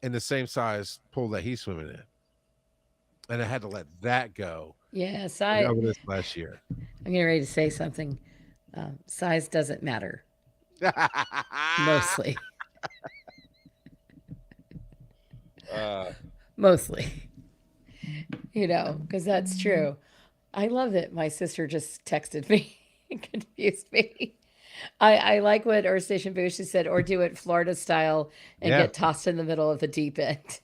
in the same size pool that he's swimming in. And I had to let that go Yes, over this last year. I'm getting ready to say something. Size doesn't matter, mostly. uh, Mostly, because that's true. I love that my sister just texted me and confused me. I like what Earth Station Boosh said, or do it Florida style and yeah, get tossed in the middle of the deep end.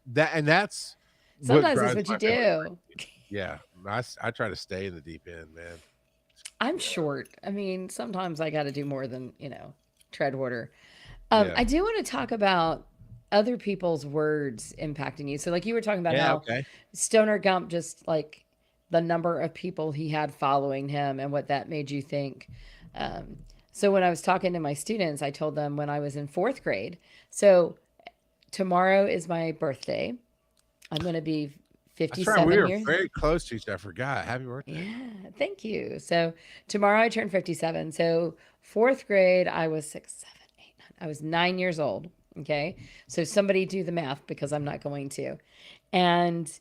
that's what Sometimes that's drives what you my family do. crazy. Yeah, I try to stay in the deep end, man. I'm short. I mean, sometimes I got to do more than, tread water. Yeah, I do want to talk about other people's words impacting you. So, like you were talking about yeah, how okay, Stoner Gump, just like the number of people he had following him and what that made you think. Um, so, when I was talking to my students, I told them when I was in fourth grade. So, tomorrow is my birthday. I'm going to be that's right. We 57 were years. very close to each other. I forgot. Happy birthday. Yeah, thank you. So tomorrow I turn 57. So fourth grade, I was 6, 7, 8, 9. I was 9 years old. Okay. So somebody do the math because I'm not going to. And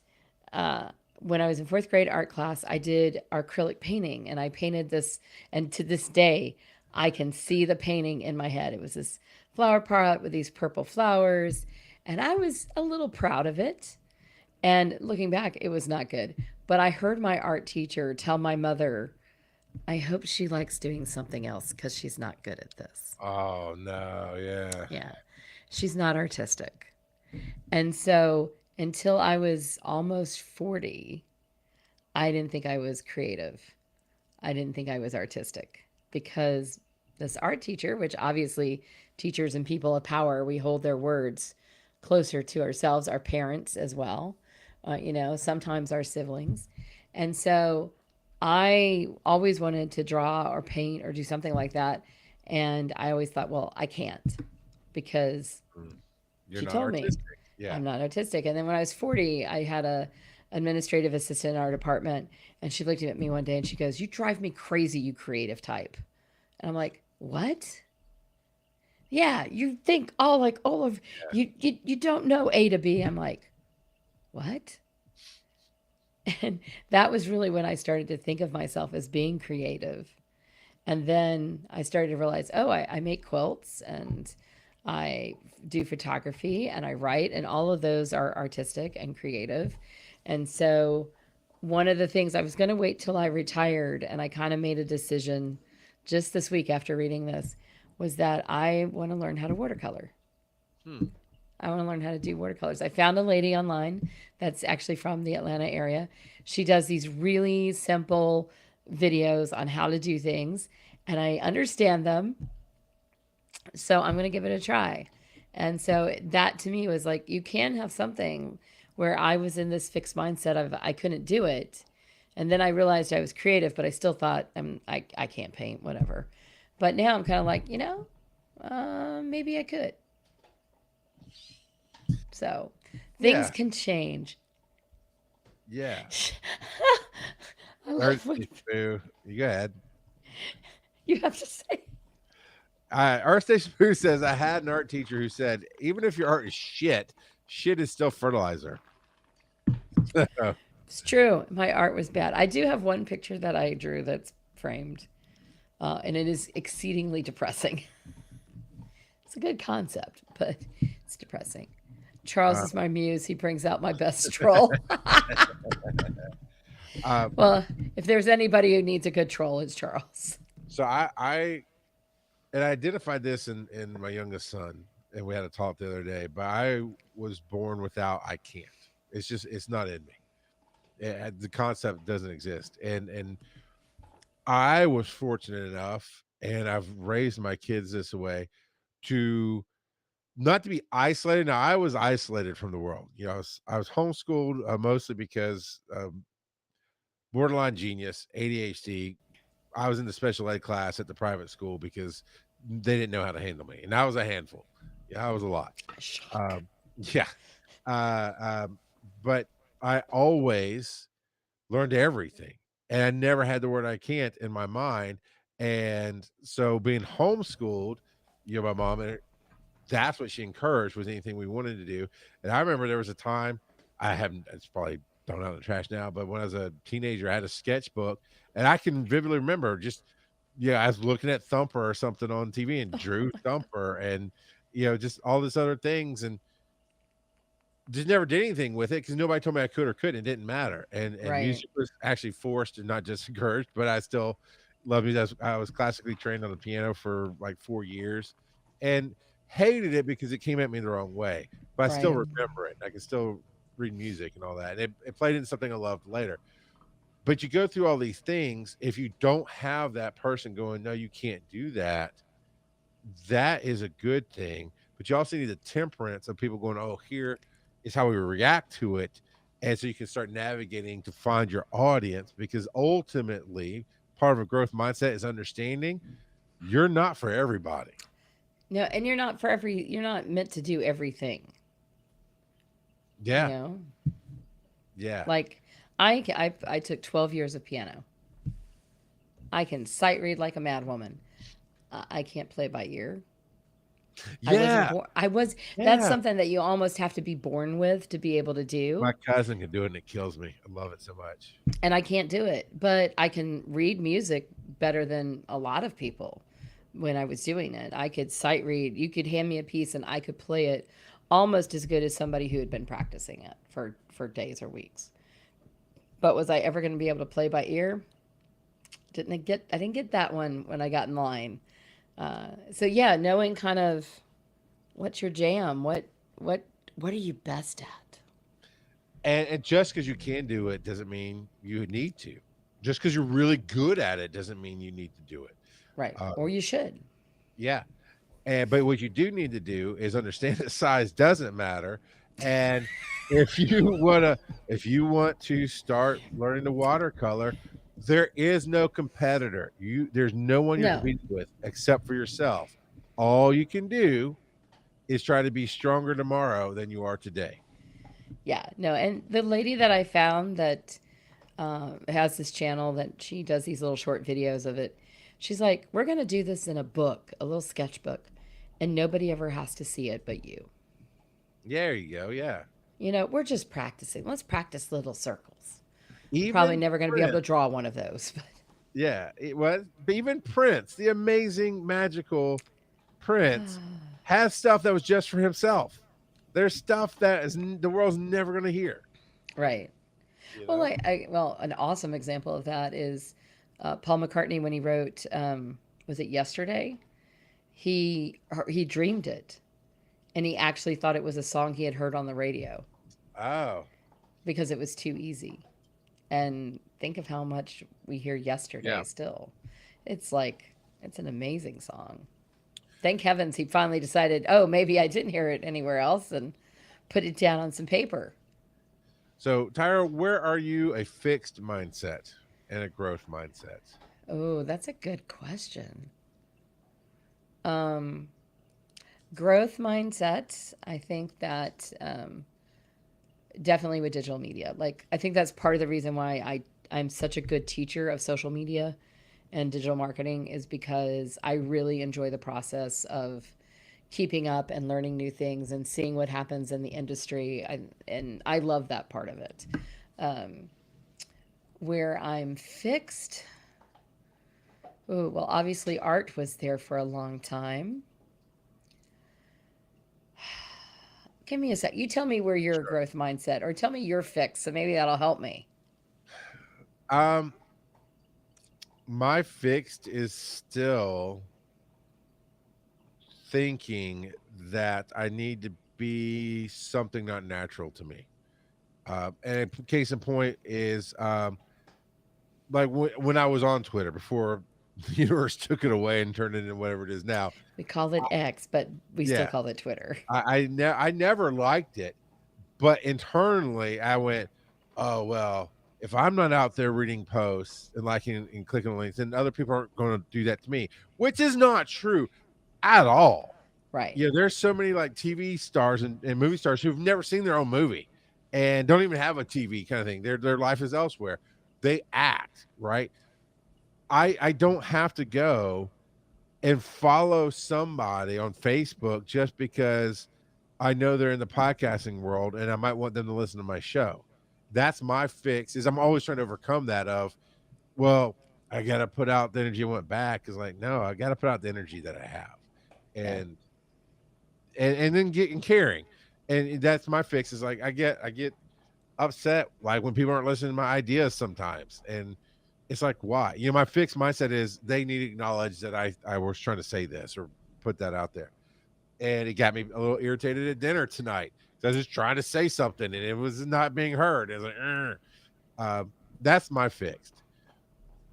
when I was in fourth grade art class, I did acrylic painting and I painted this. And to this day, I can see the painting in my head. It was this flower pot with these purple flowers. And I was a little proud of it. And looking back, it was not good. But I heard my art teacher tell my mother, I hope she likes doing something else because she's not good at this. Oh no, yeah. Yeah, she's not artistic. And so until I was almost 40, I didn't think I was creative. I didn't think I was artistic because this art teacher, which obviously teachers and people of power, we hold their words closer to ourselves, our parents as well, sometimes our siblings. And so I always wanted to draw or paint or do something like that. And I always thought, well, I can't because Mm. You're she not told me artistic. Yeah. I'm not autistic. And then when I was 40, I had a administrative assistant in our department, and she looked at me one day and she goes, "You drive me crazy, you creative type." And I'm like, "What?" Yeah, you think all of you don't know A to B. I'm like, "What?" And that was really when I started to think of myself as being creative. And then I started to realize, oh, I make quilts and I do photography and I write, and all of those are artistic and creative. And so, one of the things I was going to wait till I retired, and I kind of made a decision just this week after reading this, was that I want to learn how to watercolor. Hmm. I want to learn how to do watercolors. I found a lady online that's actually from the Atlanta area. She does these really simple videos on how to do things, and I understand them. So I'm going to give it a try. And so that to me was like, you can have something where I was in this fixed mindset of I couldn't do it. And then I realized I was creative, but I still thought I can't paint, whatever. But now I'm kind of like, maybe I could. So things Yeah. can change. Yeah. I love what Earth Boo. You go ahead. you have to say. Earth Station Boo says I had an art teacher who said, even if your art is shit, shit is still fertilizer. It's true. My art was bad. I do have one picture that I drew that's framed, and it is exceedingly depressing. It's a good concept, but it's depressing. Charles Uh, is my muse. He brings out my best troll. uh, Well, if there's anybody who needs a good troll, it's Charles. so I identified this in my youngest son, and we had a talk the other day. But I was born without. I can't. It's not in me. The concept doesn't exist, and I was fortunate enough, and I've raised my kids this way to not to be isolated. Now, I was isolated from the world. I was homeschooled mostly because borderline genius, ADHD. I was in the special ed class at the private school because they didn't know how to handle me, and I was a handful. Yeah, I was a lot. Shock. Yeah, uh, but I always learned everything, and I never had the word "I can't" in my mind, and so being homeschooled, my mom and that's what she encouraged was anything we wanted to do, and I remember there was a time I haven't it's probably thrown out in the trash now, but when I was a teenager, I had a sketchbook, and I can vividly remember just I was looking at Thumper or something on TV and drew Thumper and, just all this other things and just never did anything with it because nobody told me I could or couldn't. It didn't matter, and Right. music was actually forced and not just encouraged, but I still love music. I was classically trained on the piano for, like, 4 years and hated it because it came at me the wrong way, but I still Right. remember it. I can still read music and all that, and it played into something I loved later. But you go through all these things, if you don't have that person going, "No, you can't do that," that is a good thing, but you also need the temperance of people going, "Oh, here is how we react to it," and so you can start navigating to find your audience because ultimately, part of a growth mindset is understanding you're not for everybody. No, and you're not meant to do everything, you Yeah, know? yeah. Like I took 12 years of piano. I can sight read like a mad woman. I can't play by ear. I wasn't Yeah, born. That's yeah. something that you almost have to be born with to be able to My do. cousin can do it and it kills me. I love it so much. And I can't do it, but I can read music better than a lot of people when I was doing it. I could sight read. You could hand me a piece and I could play it almost as good as somebody who had been practicing it for days or weeks. But was I ever going to be able to play by ear? I didn't get that one when I got in line. So yeah, knowing kind of what's your jam, what what are you best at? And just because you can do it doesn't mean you need to. Just because you're really good at it doesn't mean you need to do it. Right. Uh, Or you should. yeah. And but what you do need to do is understand that size doesn't matter. And if you wanna if you want to start learning to watercolor, there is no competitor. There's no one you're No. competing with except for yourself. All you can do is try to be stronger tomorrow than you are today. Yeah. No. And the lady that I found that has this channel that she does these little short videos of it. She's like, we're going to do this in a book, a little sketchbook, and nobody ever has to see it but you. There you go. Yeah. We're just practicing. Let's practice little circles. I'm probably Even never going to be able to Prince. draw one of those. But Yeah, it was. But even Prince, the amazing, magical Prince, has stuff that was just for himself. There's stuff that the world's never going to hear. right. You Well, know? well, an awesome example of that is Paul McCartney when he wrote, was it Yesterday? He dreamed it, and he actually thought it was a song he had heard on the radio Oh, because it was too easy. And think of how much we hear yeah. Yesterday still. It's like it's an amazing song. Thank heavens he finally decided, oh, maybe I didn't hear it anywhere else and put it down on some paper. So, Tyra, where are you a fixed mindset and a growth mindset? Oh, that's a good question. Um, Growth mindset. I think that definitely with digital media. Like I think that's part of the reason why I'm such a good teacher of social media and digital marketing is because I really enjoy the process of keeping up and learning new things and seeing what happens in the industry. And I love that part of it. Um, where I'm fixed, oh, well, obviously art was there for a long time. Give me a sec. You tell me where your Sure. growth mindset, or tell me your fix, so maybe that'll help me. Um, my fixed is still thinking that I need to be something not natural to me. And a case in point is like when I was on Twitter before the universe took it away and turned it into whatever it is now. We call it X, but we still Yeah, call it Twitter. I never liked it, but internally I went, oh well, if I'm not out there reading posts and liking and clicking on links, then other people aren't going to do that to me, which is not true at all. Right. Yeah, there's so many like TV stars and movie stars who've never seen their own movie, and don't even have a TV kind of thing. Their life is elsewhere. They act, right? I don't have to go and follow somebody on Facebook just because I know they're in the podcasting world and I might want them to listen to my show. That's my fix. Is I'm always trying to overcome that of, well, I got to put out the energy I want back. Is like, no, I got to put out the energy that I have, Yeah. and and then getting caring, and that's my fix. Is like I get upset like when people aren't listening to my ideas sometimes, and it's like, why? My fixed mindset is they need to acknowledge that I was trying to say this or put that out there, and it got me a little irritated at dinner tonight. So I was just trying to say something and it was not being heard. It was like, uh, that's my fixed.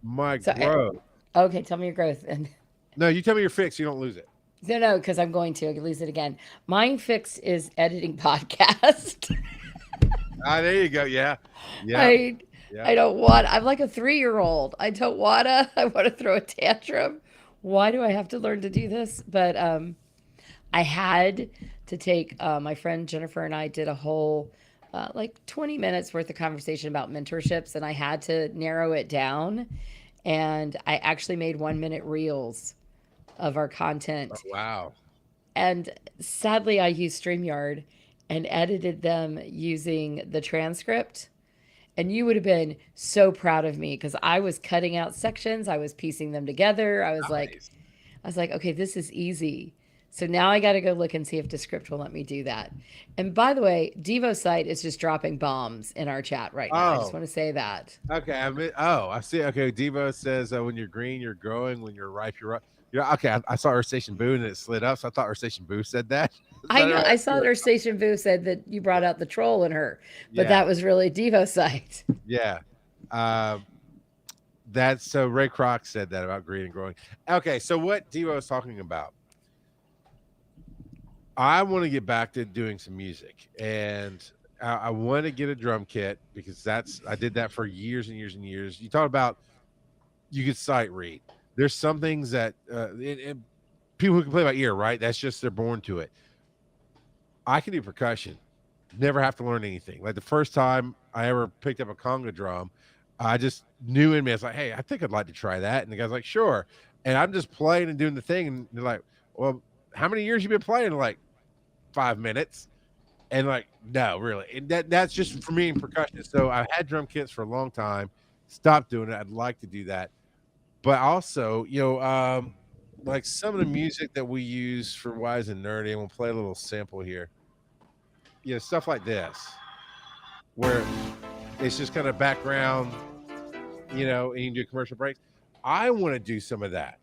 My So, growth. okay, tell me your growth. And No, you tell me you're fixed. You don't lose it. no, because I'm going to lose it again. Mine fix is editing podcast. There you go. Yeah, yeah, I yeah. I don't want. I'm like a 3-year-old. I don't wanna. I want to throw a tantrum. Why do I have to learn to do this? But I had to take my friend Jennifer and I did a whole like 20 minutes worth of conversation about mentorships, and I had to narrow it down. And I actually made 1-minute reels of our Oh, content. wow. And sadly, I used StreamYard and edited them using the transcript. And you would have been so proud of me because I was cutting out sections, I was piecing them together. Nice. I was like, okay, this is easy. So now I got to go look and see if Descript will let me do that. And by the way, Devo site is just dropping bombs in our chat right now. I just Oh, want to say that. okay. I see. Okay. Devo says when you're green, you're growing. When you're ripe, you're ripe. Yeah. Okay. I saw Earth Station Boo and it slid up. So I thought Earth Station Boo said that. Is I that know right? I saw their station booth said that you brought out the troll in her, but Yeah. that was really Devo site. Yeah. Um, that's so Ray Kroc said that about green and growing. Okay. So what Devo is talking about, I want to get back to doing some music and I want to get a drum kit because I did that for years and years and years. You talk about you could sight read. There's some things that people who can play by ear, right? That's just they're born to it. I can do percussion, never have to learn anything. Like the first time I ever picked up a conga drum, I just knew in me, I was like, hey, I think I'd like to try that. And the guy's like, sure. And I'm just playing and doing the thing. And they're like, well, how many years you been playing? Like 5 minutes. And like, no, really. And that's just for me in percussion. So I've had drum kits for a long time, stopped doing it. I'd like to do that. But also, like some of the music that we use for Wise and Nerdy, and we'll play a little sample here. Stuff like this, where it's just kind of background, and you can do commercial breaks. I want to do some of that.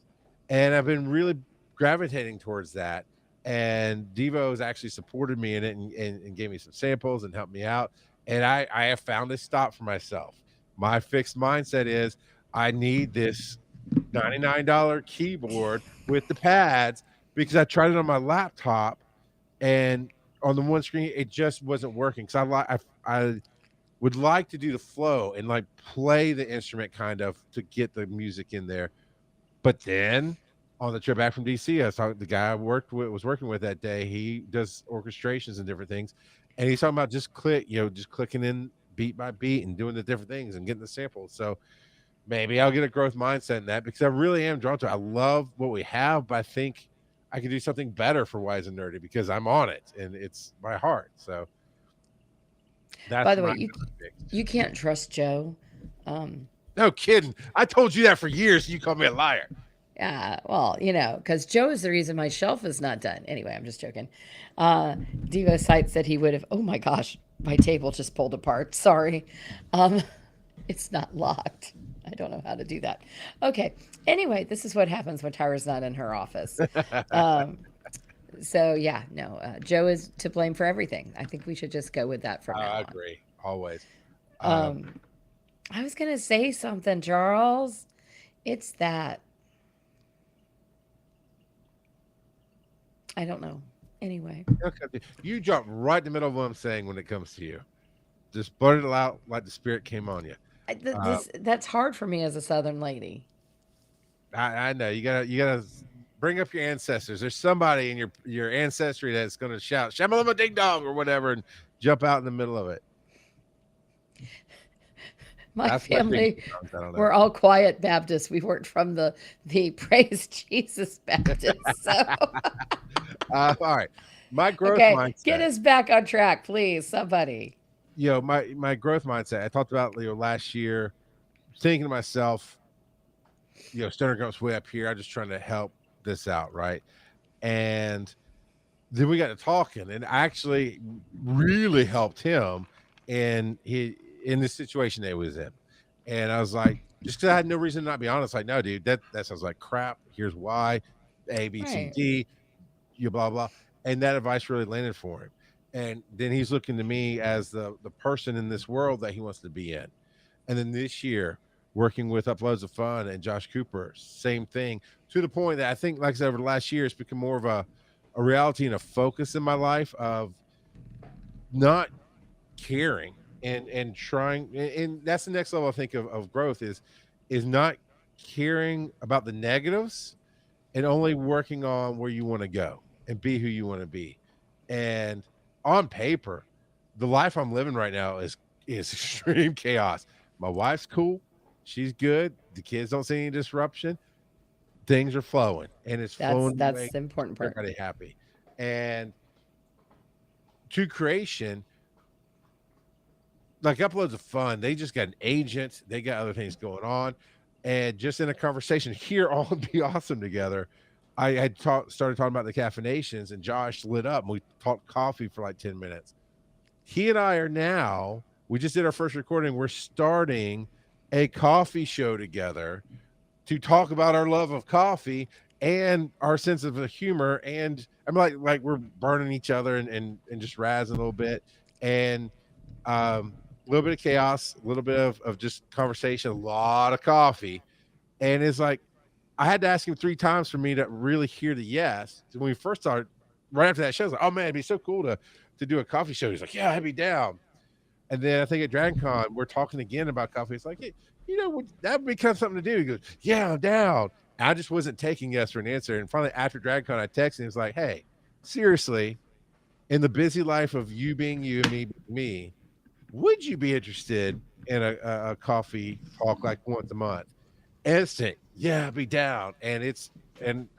And I've been really gravitating towards that. And Devo has actually supported me in it and gave me some samples and helped me out. And I have found this stop for myself. My fixed mindset is I need this $99 keyboard with the pads because I tried it on my laptop and on the one screen it just wasn't working. So I would like to do the flow and like play the instrument kind of to get the music in there. But then on the trip back from DC, I saw the guy I was working with that day. He does orchestrations and different things, and he's talking about just just clicking in beat by beat and doing the different things and getting the samples. So maybe I'll get a growth mindset in that because I really am drawn to it. I love what we have, but I think I can do something better for Wise and Nerdy because I'm on it and it's my heart. So By that's the way, my you can't trust Joe. Um, no kidding. I told you that for years. You called me a liar. yeah, well, because Joe is the reason my shelf is not done. Anyway, I'm just joking. Devo Site said he would have. Oh my gosh, my table just pulled apart. Sorry. Um, it's not locked. I don't know how to do that. Okay. Anyway, this is what happens when Tyra's not in her office. Um, so yeah, no, Joe is to blame for everything. I think we should just go with that from now I on. agree. Always. Um, Um, I was gonna say something, Charles. It's that I don't know. Anyway, okay. You jumped right in the middle of what I'm saying when it comes to you. Just blurt it out like the spirit came on you. Uh, that's hard for me as a Southern lady. I know you gotta bring up your ancestors. There's somebody in your ancestry that's gonna shout "Shamalama Ding Dong" or whatever and jump out in the middle of it. My That's my thing family, sometimes, I don't know. we're all quiet Baptists. We weren't from the Praise Jesus Baptist. So, All right. My growth okay, get mindset, us back on track, please, somebody. my growth mindset. I talked about last year, thinking to myself, Stoner Grump's way up here. I'm just trying to help this out, right? And then we got to talking, and I actually really helped him in the situation that he was in. And I was like, just because I had no reason to not be honest, like, no, dude, that sounds like crap. Here's why, A, B, C, Right. D, you blah blah. And that advice really landed for him. And then he's looking to me as the person in this world that he wants to be in. And then this year, working with Uploads of Fun and Josh Cooper, same thing, to the point that I think, like I said, over the last year, it's become more of a reality and a focus in my life of not caring and trying. And that's the next level I think of growth is not caring about the negatives and only working on where you want to go and be who you want to be. And on paper, the life I'm living right now is extreme chaos. My wife's cool. She's good. The kids don't see any disruption. Things are flowing and it's That's flowing the way that's the important part. everybody happy. And to creation, like Uploads of Fun, they just got an agent, they got other things going on. And just in a conversation here, all would be awesome together. I had started talking about the caffeinations, and Josh lit up and we talked coffee for like 10 minutes. He and I are now, we just did our first recording. We're starting a coffee show together to talk about our love of coffee and our sense of humor. And I'm like we're burning each other and just razzing a little bit. And a little bit of chaos, a little bit of just conversation, a lot of coffee. And it's like I had to ask him 3 times for me to really hear the yes. So when we first started, right after that show, I was like, "Oh man, it'd be so cool to do a coffee show." He's like, "Yeah, I'd be down." And then I think at DragonCon, we're talking again about coffee. It's like, hey, that would be kind of something to do. He goes, "Yeah, I'm down." I just wasn't taking yes for an answer. And finally, after DragonCon, I texted him. He was like, "Hey, seriously, in the busy life of you being you and me being me, would you be interested in a coffee talk like once a month?" Instant, yeah, I'd be down. And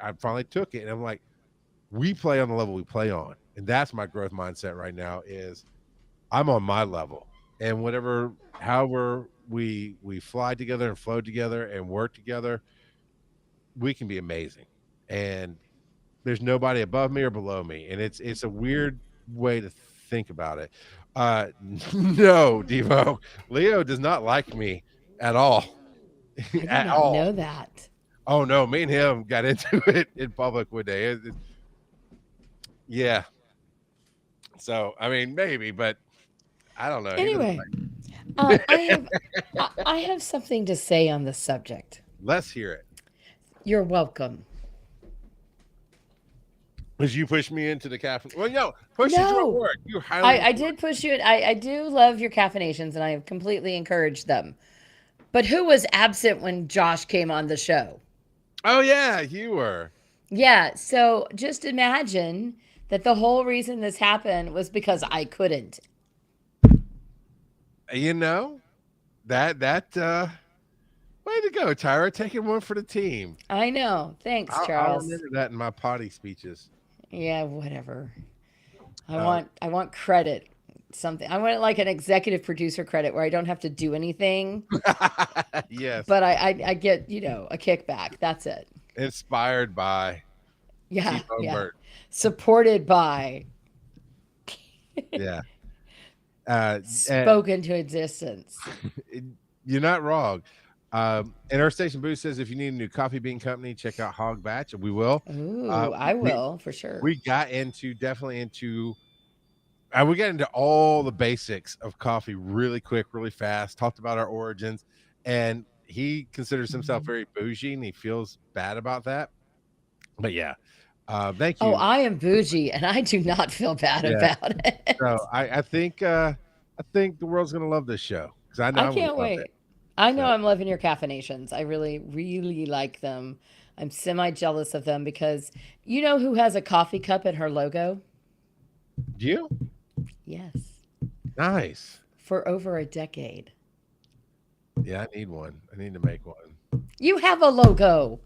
I finally took it. And I'm like, we play on the level we play on. And that's my growth mindset right now is I'm on my level. And however we fly together and flow together and work together, we can be amazing. And there's nobody above me or below me. And it's a weird way to think about it. No, Devo. Leo does not like me at all. I did At not all. know that. Oh no, me and him got into it in public one day. Yeah. So I mean, maybe, but I don't know. He doesn't Anyway, like. I have I have something to say on this subject. Let's hear it. You're welcome. Because you pushed me into the caffeine. Well, no, push is the wrong No, word. You're highly I encouraged. did push you. I do love your caffeinations, and I have completely encouraged them. But who was absent when Josh came on the show? Oh yeah, you were. Yeah, so just imagine that the whole reason this happened was because I couldn't. You know that way to go, Tyra. Taking one for the team. I know. Thanks, I'll Charles. remember that in my potty speeches. Yeah, whatever. I Uh, want I want credit. Something. I want like an executive producer credit where I don't have to do anything, yes, but I get, a kickback. That's it. inspired by Yeah, T-Bone yeah. Burt. Supported by, Yeah. And spoken to existence. you're not wrong. And our station booth says if you need a new coffee bean company, check out Hog Batch, and we will. Ooh, I We will for sure. we got definitely into we got into all the basics of coffee really quick, really fast. Talked about our origins, and he considers himself very bougie, and he feels bad about that. But yeah, thank Oh, you. I am bougie and I do not feel bad Yeah. about it. So I think the world's gonna love this show because I know I I'm gonna can't love it. wait. I know So I'm loving your caffeinations. I really, really like them. I'm semi jealous of them because you know who has a coffee cup in her logo? you Yes, nice. for over a decade. Yeah, I need one. I need to make one. You have a logo.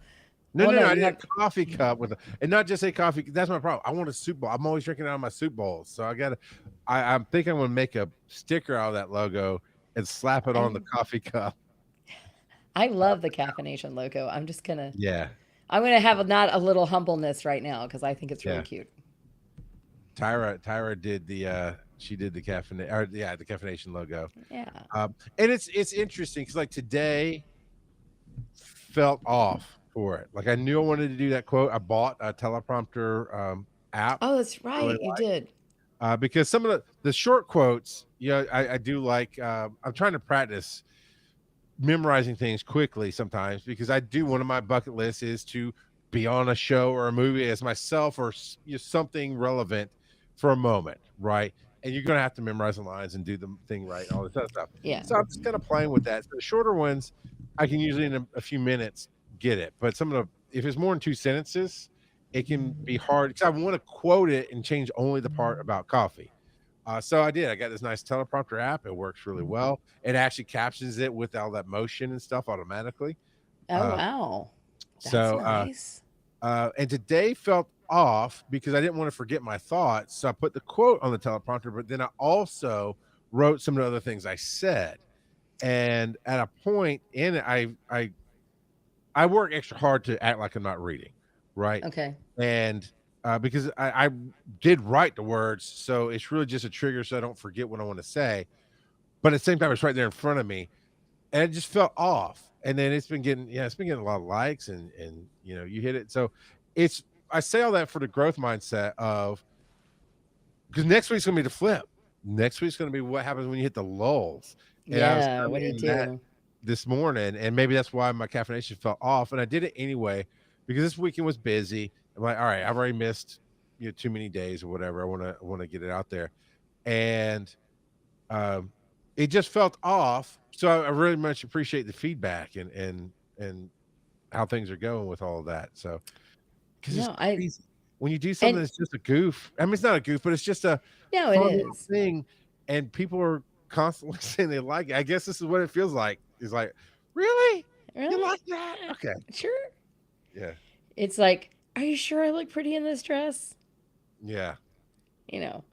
No, Well, no, no, no. I you need have. a coffee cup with, and not just a coffee. That's my problem. I want a soup bowl. I'm always drinking out of my soup bowls, so I gotta. I'm thinking I'm gonna make a sticker out of that logo and slap it on the I coffee cup. I love the caffeination logo. Yeah, I'm gonna have not a little humbleness right now because I think it's really yeah. cute. Tyra did the she did the caffeine or yeah the caffeination logo. Yeah. And it's interesting because like today felt off for it. Like I knew I wanted to do that quote. I bought a teleprompter app. Oh, that's I really right. You like did. because some of the short quotes, I do like. I'm trying to practice memorizing things quickly sometimes because I do one of my bucket lists is to be on a show or a movie as myself or something relevant for a moment, right? And you're gonna have to memorize the lines and do the thing right and all this other stuff. Yeah. So I'm just kind of playing with that. So the shorter ones, I can usually in a few minutes get it. But some of the if it's more than two sentences, it can be hard because I want to quote it and change only the part about coffee. So I did. I got this nice teleprompter app. It works really well. It actually captions it with all that motion and stuff automatically. Oh, Uh, wow. That's so, nice. and today felt off because I didn't want to forget my thoughts. So I put the quote on the teleprompter, but then I also wrote some of the other things I said. And at a point in it, I work extra hard to act like I'm not reading, right? Okay. And because I did write the words, so it's really just a trigger so I don't forget what I want to say. But at the same time, it's right there in front of me, and it just felt off. And then it's been getting a lot of likes, and you hit it. So it's I say all that for the growth mindset of because next week's gonna be the flip. Next week's gonna be what happens when you hit the lulls. And I was Yeah. kind What of do you in that do? this morning, and maybe that's why my caffeination fell off. And I did it anyway because this weekend was busy. I'm like, all right, I've already missed too many days or whatever. I want to get it out there, and um, it just felt off. So I really much appreciate the feedback and how things are going with all of that. So because it's No, I crazy when you do something and that's just a goof. I mean, it's not a goof, but it's just a no, it fun little is. thing, and people are constantly saying they like it. I guess this is what it feels like. It's like, really, you Really? like that? Okay, Sure. yeah, It's like, are you sure I look pretty in this dress? yeah, You know.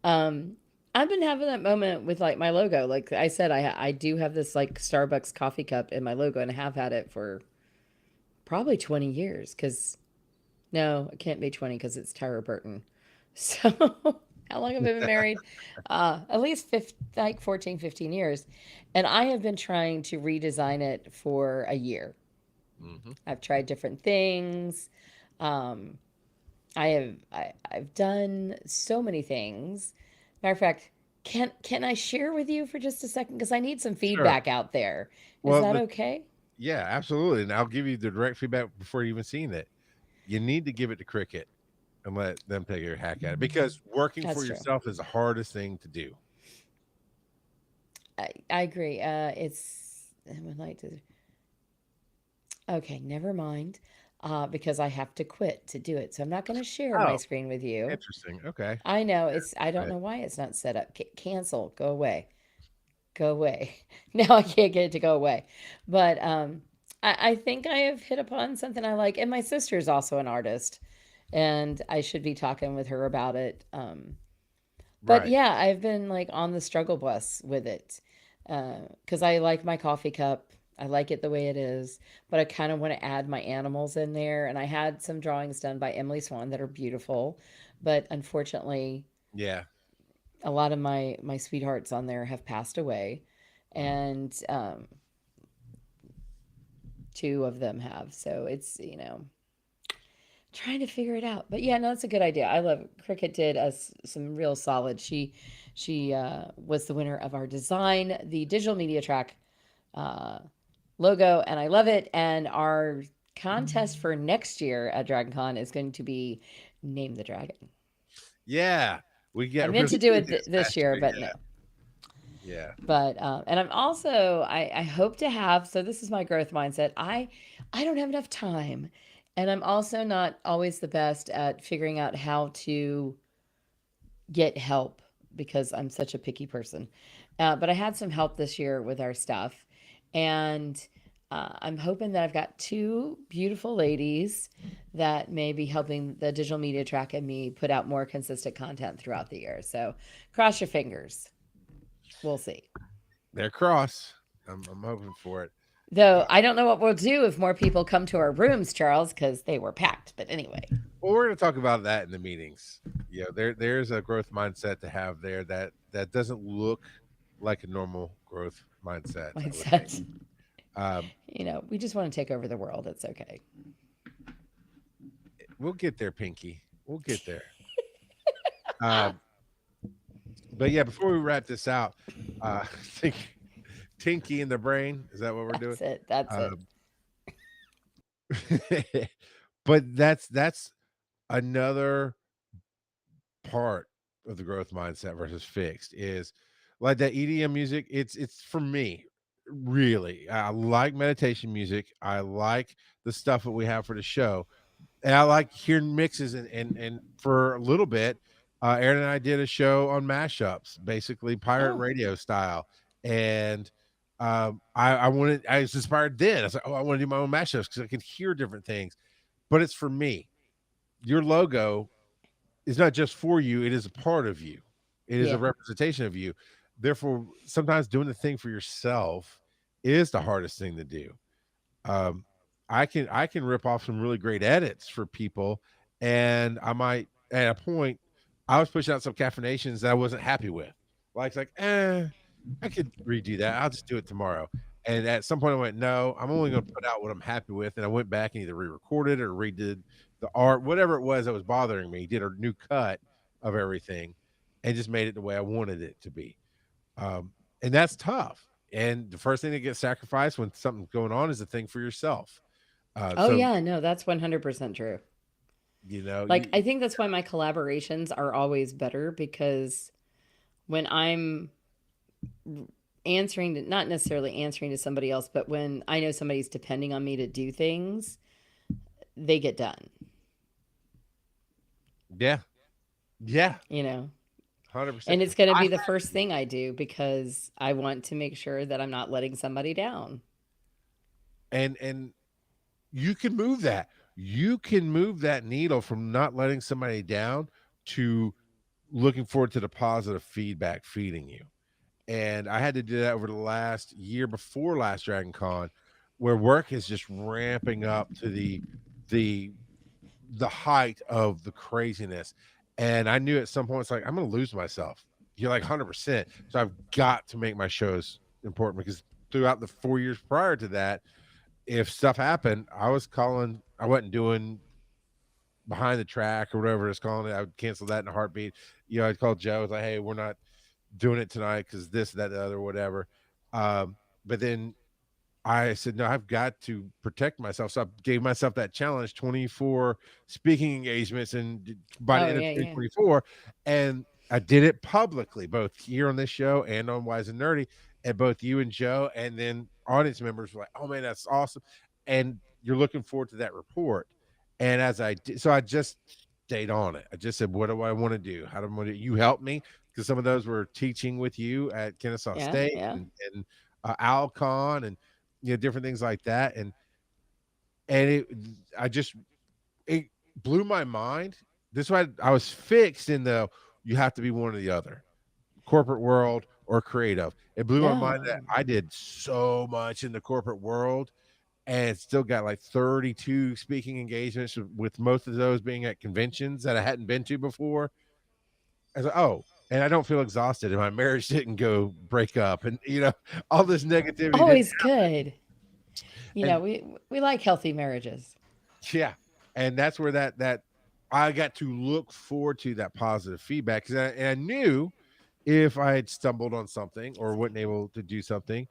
Um, I've been having that moment with like my logo. Like I said, I do have this like Starbucks coffee cup in my logo, and I have had it for probably 20 years. Because no, it can't be 20 because it's Tyra Burton. So how long have I been married? At least 50, like 14, 15 years. And I have been trying to redesign it for a year. hmm I've tried different things. Um, I've done so many things. Matter of fact, can I share with you for just a second because I need some sure. feedback out there. Is Well, that okay? yeah, absolutely, and I'll give you the direct feedback before you even seen it. You need to give it to Cricket and let them take a hack at it because working for That's true. yourself is the hardest thing to do. I agree. I would like to. Okay, never mind. Because I have to quit to do it. So I'm not going to share my Oh, screen with you. interesting. Okay. I know it's. I don't Right. know why it's not set up. Cancel. Go away. Go away. Now I can't get it to go away. But I think I have hit upon something I like. And my sister is also an artist, and I should be talking with her about it. But Right. yeah, I've been like on the struggle bus with it because I like my coffee cup. I like it the way it is, but I kind of want to add my animals in there. And I had some drawings done by Emily Swan that are beautiful, but unfortunately, Yeah. a lot of my sweethearts on there have passed away, Mm. and two of them have. So it's trying to figure it out. But yeah, no, it's a good idea. I love it. Cricket did us some real solid. She was the winner of our design, the digital media track uh, logo, and I love it. And our contest for next year at DragonCon is going to be Name the Dragon. Yeah. We I get meant really to do good it this this past year, year. but no. Yeah. But and I'm also I hope to have, so this is my growth mindset. I don't have enough time, and I'm also not always the best at figuring out how to get help because I'm such a picky person. But I had some help this year with our stuff, And I'm hoping that I've got two beautiful ladies that may be helping the digital media track and me put out more consistent content throughout the year. So cross your fingers. We'll see. They're cross. I'm hoping for it. Though I don't know what we'll do if more people come to our rooms, Charles, because they were packed. But anyway, Well, we're going to talk about that in the meetings. There's a growth mindset to have there that doesn't look like a normal growth mindset, I would think. mindset. Um, We just want to take over the world. It's okay. we'll get there, Pinky. We'll get there. Um, but yeah, before we wrap this out, I think Tinky in the brain, is that what we're doing? That's it. That's it. Um, but that's another part of the growth mindset versus fixed is like that EDM music. It's for me, really. I like meditation music. I like the stuff that we have for the show, and I like hearing mixes. And for a little bit, Aaron and I did a show on mashups, basically pirate Oh, radio style. And I was inspired then. I was like, oh, I want to do my own mashups because I can hear different things. But it's for me. Your logo is not just for you, it is a part of you. It is a yeah. representation of you. Therefore, sometimes doing the thing for yourself is the hardest thing to do. um, I can rip off some really great edits for people, and I might at a point I was pushing out some caffeinations that I wasn't happy with. Like it's like, I could redo that. I'll just do it tomorrow. And at some point I went, no, I'm only going to put out what I'm happy with. And I went back and either re-recorded or redid the art, whatever it was that was bothering me, did a new cut of everything and just made it the way I wanted it to be. Um, and that's tough. And the first thing that gets sacrificed when something's going on is the thing for yourself. Oh, So yeah. No, that's 100% true. you know, Like, you I think that's why my collaborations are always better because when I'm answering to, not necessarily answering to somebody else, but when I know somebody's depending on me to do things, they get done, yeah, yeah, you know? 100%. And it's going to I be the first thing I do because I want to make sure that I'm not letting somebody down. and you can move that. You can move that needle from not letting somebody down to looking forward to the positive feedback feeding you. And I had to do that over the last year before last Dragon Con, where work is just ramping up to the the height of the craziness. And I knew at some point it's like I'm gonna lose myself. You're like 100%. So I've got to make my shows important because throughout the 4 years prior to that, if stuff happened, I wasn't doing behind the track or whatever it's calling it. I would cancel that in a heartbeat. I'd call Joe. I was like, hey, we're not doing it tonight because this, that, the other, whatever. But then I said, no, I've got to protect myself. So I gave myself that challenge 24 speaking engagements and by the Oh, end of yeah, yeah. 2024. And I did it publicly, both here on this show and on Wise and Nerdy, and both you and Joe. And then audience members were like, oh man, that's awesome. And you're looking forward to that report. And as I did, so I just stayed on it. I just said, what do I want to do? How do I want to do? You help me because some of those were teaching with you at Kennesaw Yeah, State yeah. and Alcon and different things like that. And I just it blew my mind. This is why I was fixed in the you have to be one or the other, corporate world or creative. It blew my mind that No. I did so much in the corporate world and still got like 32 speaking engagements with most of those being at conventions that I hadn't been to before. I was like, oh, and I don't feel exhausted and my marriage didn't go break up and all this negativity didn't Always good. and We like healthy marriages. yeah, and that's where that I got to look forward to that positive feedback because I knew if I had stumbled on something or wasn't able to do something,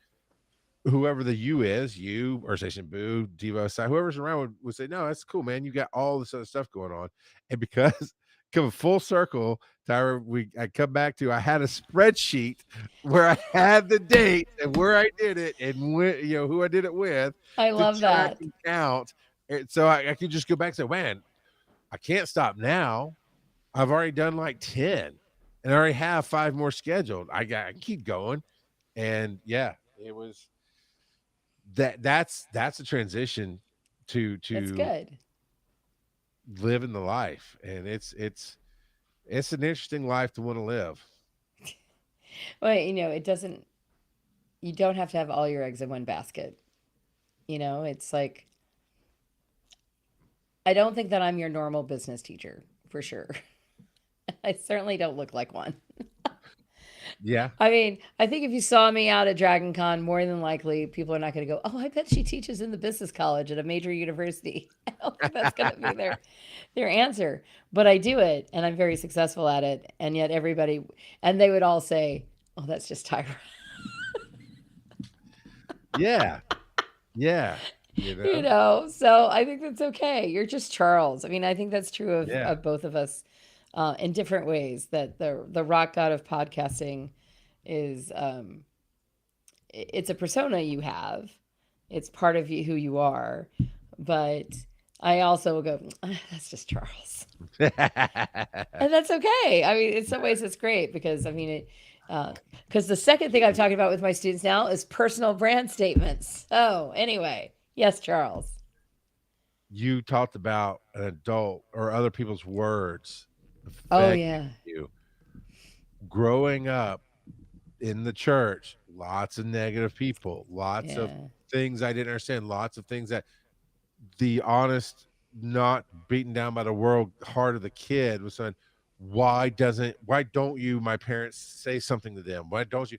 whoever the you is, you or Station Boo, Devo side, whoever's around would say, no, that's cool, man. You got all this other stuff going on. And because come full circle, Tyra, I come back to I had a spreadsheet where I had the date and where I did it and when, who I did it with I to love track that. and count. And so I could just go back and say, man, I can't stop now. I've already done like 10 and I already have 5 more scheduled. I can keep going. And yeah, it was that's a transition That's to good. living the life, and it's an interesting life to want to live. Well, it doesn't, you don't have to have all your eggs in one basket. It's like, I don't think that I'm your normal business teacher for sure. I certainly don't look like one. Yeah. I mean, I think if you saw me out at Dragon Con, more than likely people are not going to go, "Oh, I bet she teaches in the business college at a major university." I don't think that's going to be their answer. But I do it and I'm very successful at it. And yet everybody, and they would all say, "Oh, that's just Tyra." Yeah. Yeah. So I think that's okay. You're just Charles. I mean, I think that's true Yeah. of both of us in different ways. That the rock god of podcasting is it's a persona you have. It's part of you who you are. But I also will go, "Ah, that's just Charles," and that's okay. I mean, in some ways, it's great because I mean it. Because the second thing I'm talking about with my students now is personal brand statements. So anyway, yes, Charles. You talked about an adult or other people's words Oh affecting yeah, you. Growing up in the church, lots of negative people, lots of yeah, things I didn't understand, lots of things that the honest, not beaten down by the world heart of the kid was saying, why don't you, my parents, say something to them? Why don't you?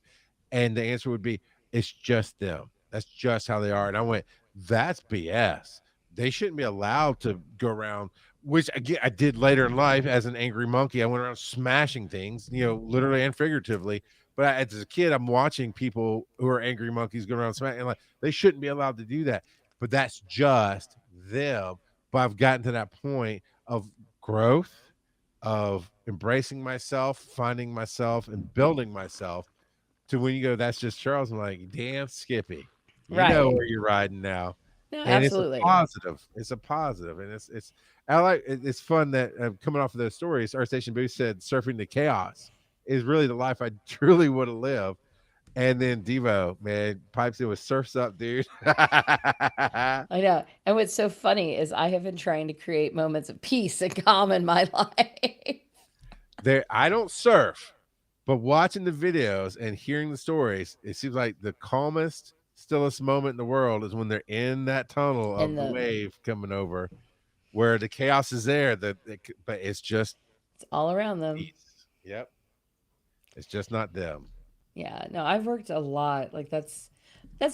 And the answer would be, it's just them. That's just how they are. And I went, that's BS. They shouldn't be allowed to go around, which again, I did later in life as an angry monkey. I went around smashing things, literally and figuratively. But as a kid, I'm watching people who are angry monkeys go around smashing. Like, they shouldn't be allowed to do that. But that's just them. But I've gotten to that point of growth, of embracing myself, finding myself, and building myself to when you go, that's just Charles. I'm like, damn, Skippy, you know right. where you're riding now, No, and it's a absolutely. positive. It's a positive, and it's. I like. It's fun that coming off of those stories, our station booth said, "Surfing the chaos is really the life I truly want to live." And then Devo, man, pipes in with surfs up, dude. I know. And what's so funny is I have been trying to create moments of peace and calm in my life. There, I don't surf, but watching the videos and hearing the stories, it seems like the calmest, stillest moment in the world is when they're in that tunnel And of the the wave coming over, where the chaos is there. But it's just it's all around them. peace. Yep, it's just not them. Yeah. No, I've worked a lot. Like that's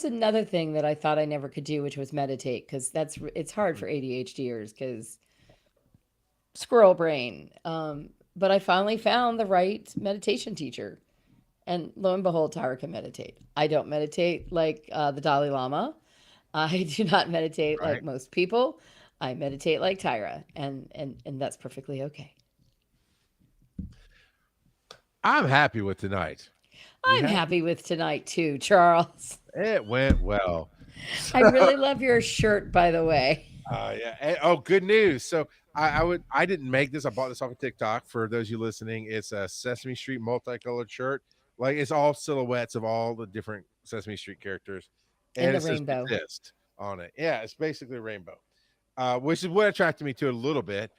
another thing that I thought I never could do, which was meditate, because it's hard for ADHDers because squirrel brain. But I finally found the right meditation teacher. And lo and behold, Tyra can meditate. I don't meditate like the Dalai Lama. I do not meditate like Right? most people. I meditate like Tyra, and that's perfectly okay. I'm happy with tonight. You I'm happy? happy with tonight too, Charles. It went well. I really love your shirt, by the way. Yeah. Oh, good news. So I didn't make this. I bought this off of TikTok. For those of you listening, it's a Sesame Street multicolored shirt. Like, it's all silhouettes of all the different Sesame Street characters, In and the it says rainbow. resist on it. Yeah, it's basically a rainbow, which is what attracted me to it a little bit.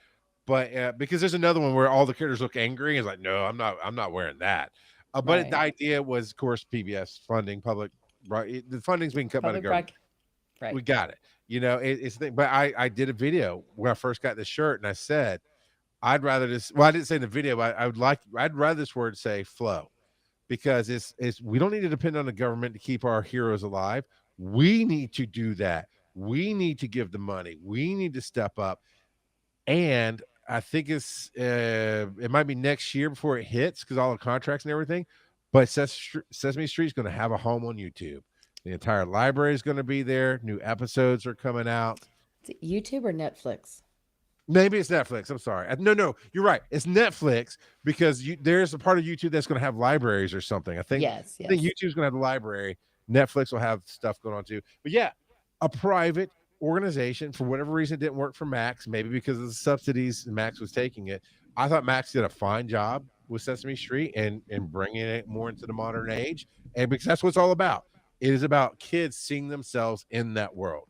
But because there's another one where all the characters look angry, it's like, no, I'm not wearing that. But the Right. idea was, of course, PBS funding, public, right? The funding's being cut by the Public government. broadcast. Right. We got it. It's the thing. But I did a video when I first got this shirt, and I said, I'd rather this. Well, I didn't say in the video, but I'd rather this word say flow, because it's we don't need to depend on the government to keep our heroes alive. We need to do that. We need to give the money. We need to step up. And I think it might be next year before it hits, because all the contracts and everything. But Sesame Street is going to have a home on YouTube. The entire library is going to be there. New episodes are coming out. Is it YouTube or Netflix? Maybe it's Netflix. I'm sorry. No, you're right. It's Netflix, because there's a part of YouTube that's going to have libraries or something. Yes, I think yes. YouTube's going to have a library. Netflix will have stuff going on too. But yeah, a private organization, for whatever reason, it didn't work for Max. Maybe because of the subsidies Max was taking it. I thought Max did a fine job with Sesame Street and bringing it more into the modern age, and because that's what it's all about. It is about kids seeing themselves in that world.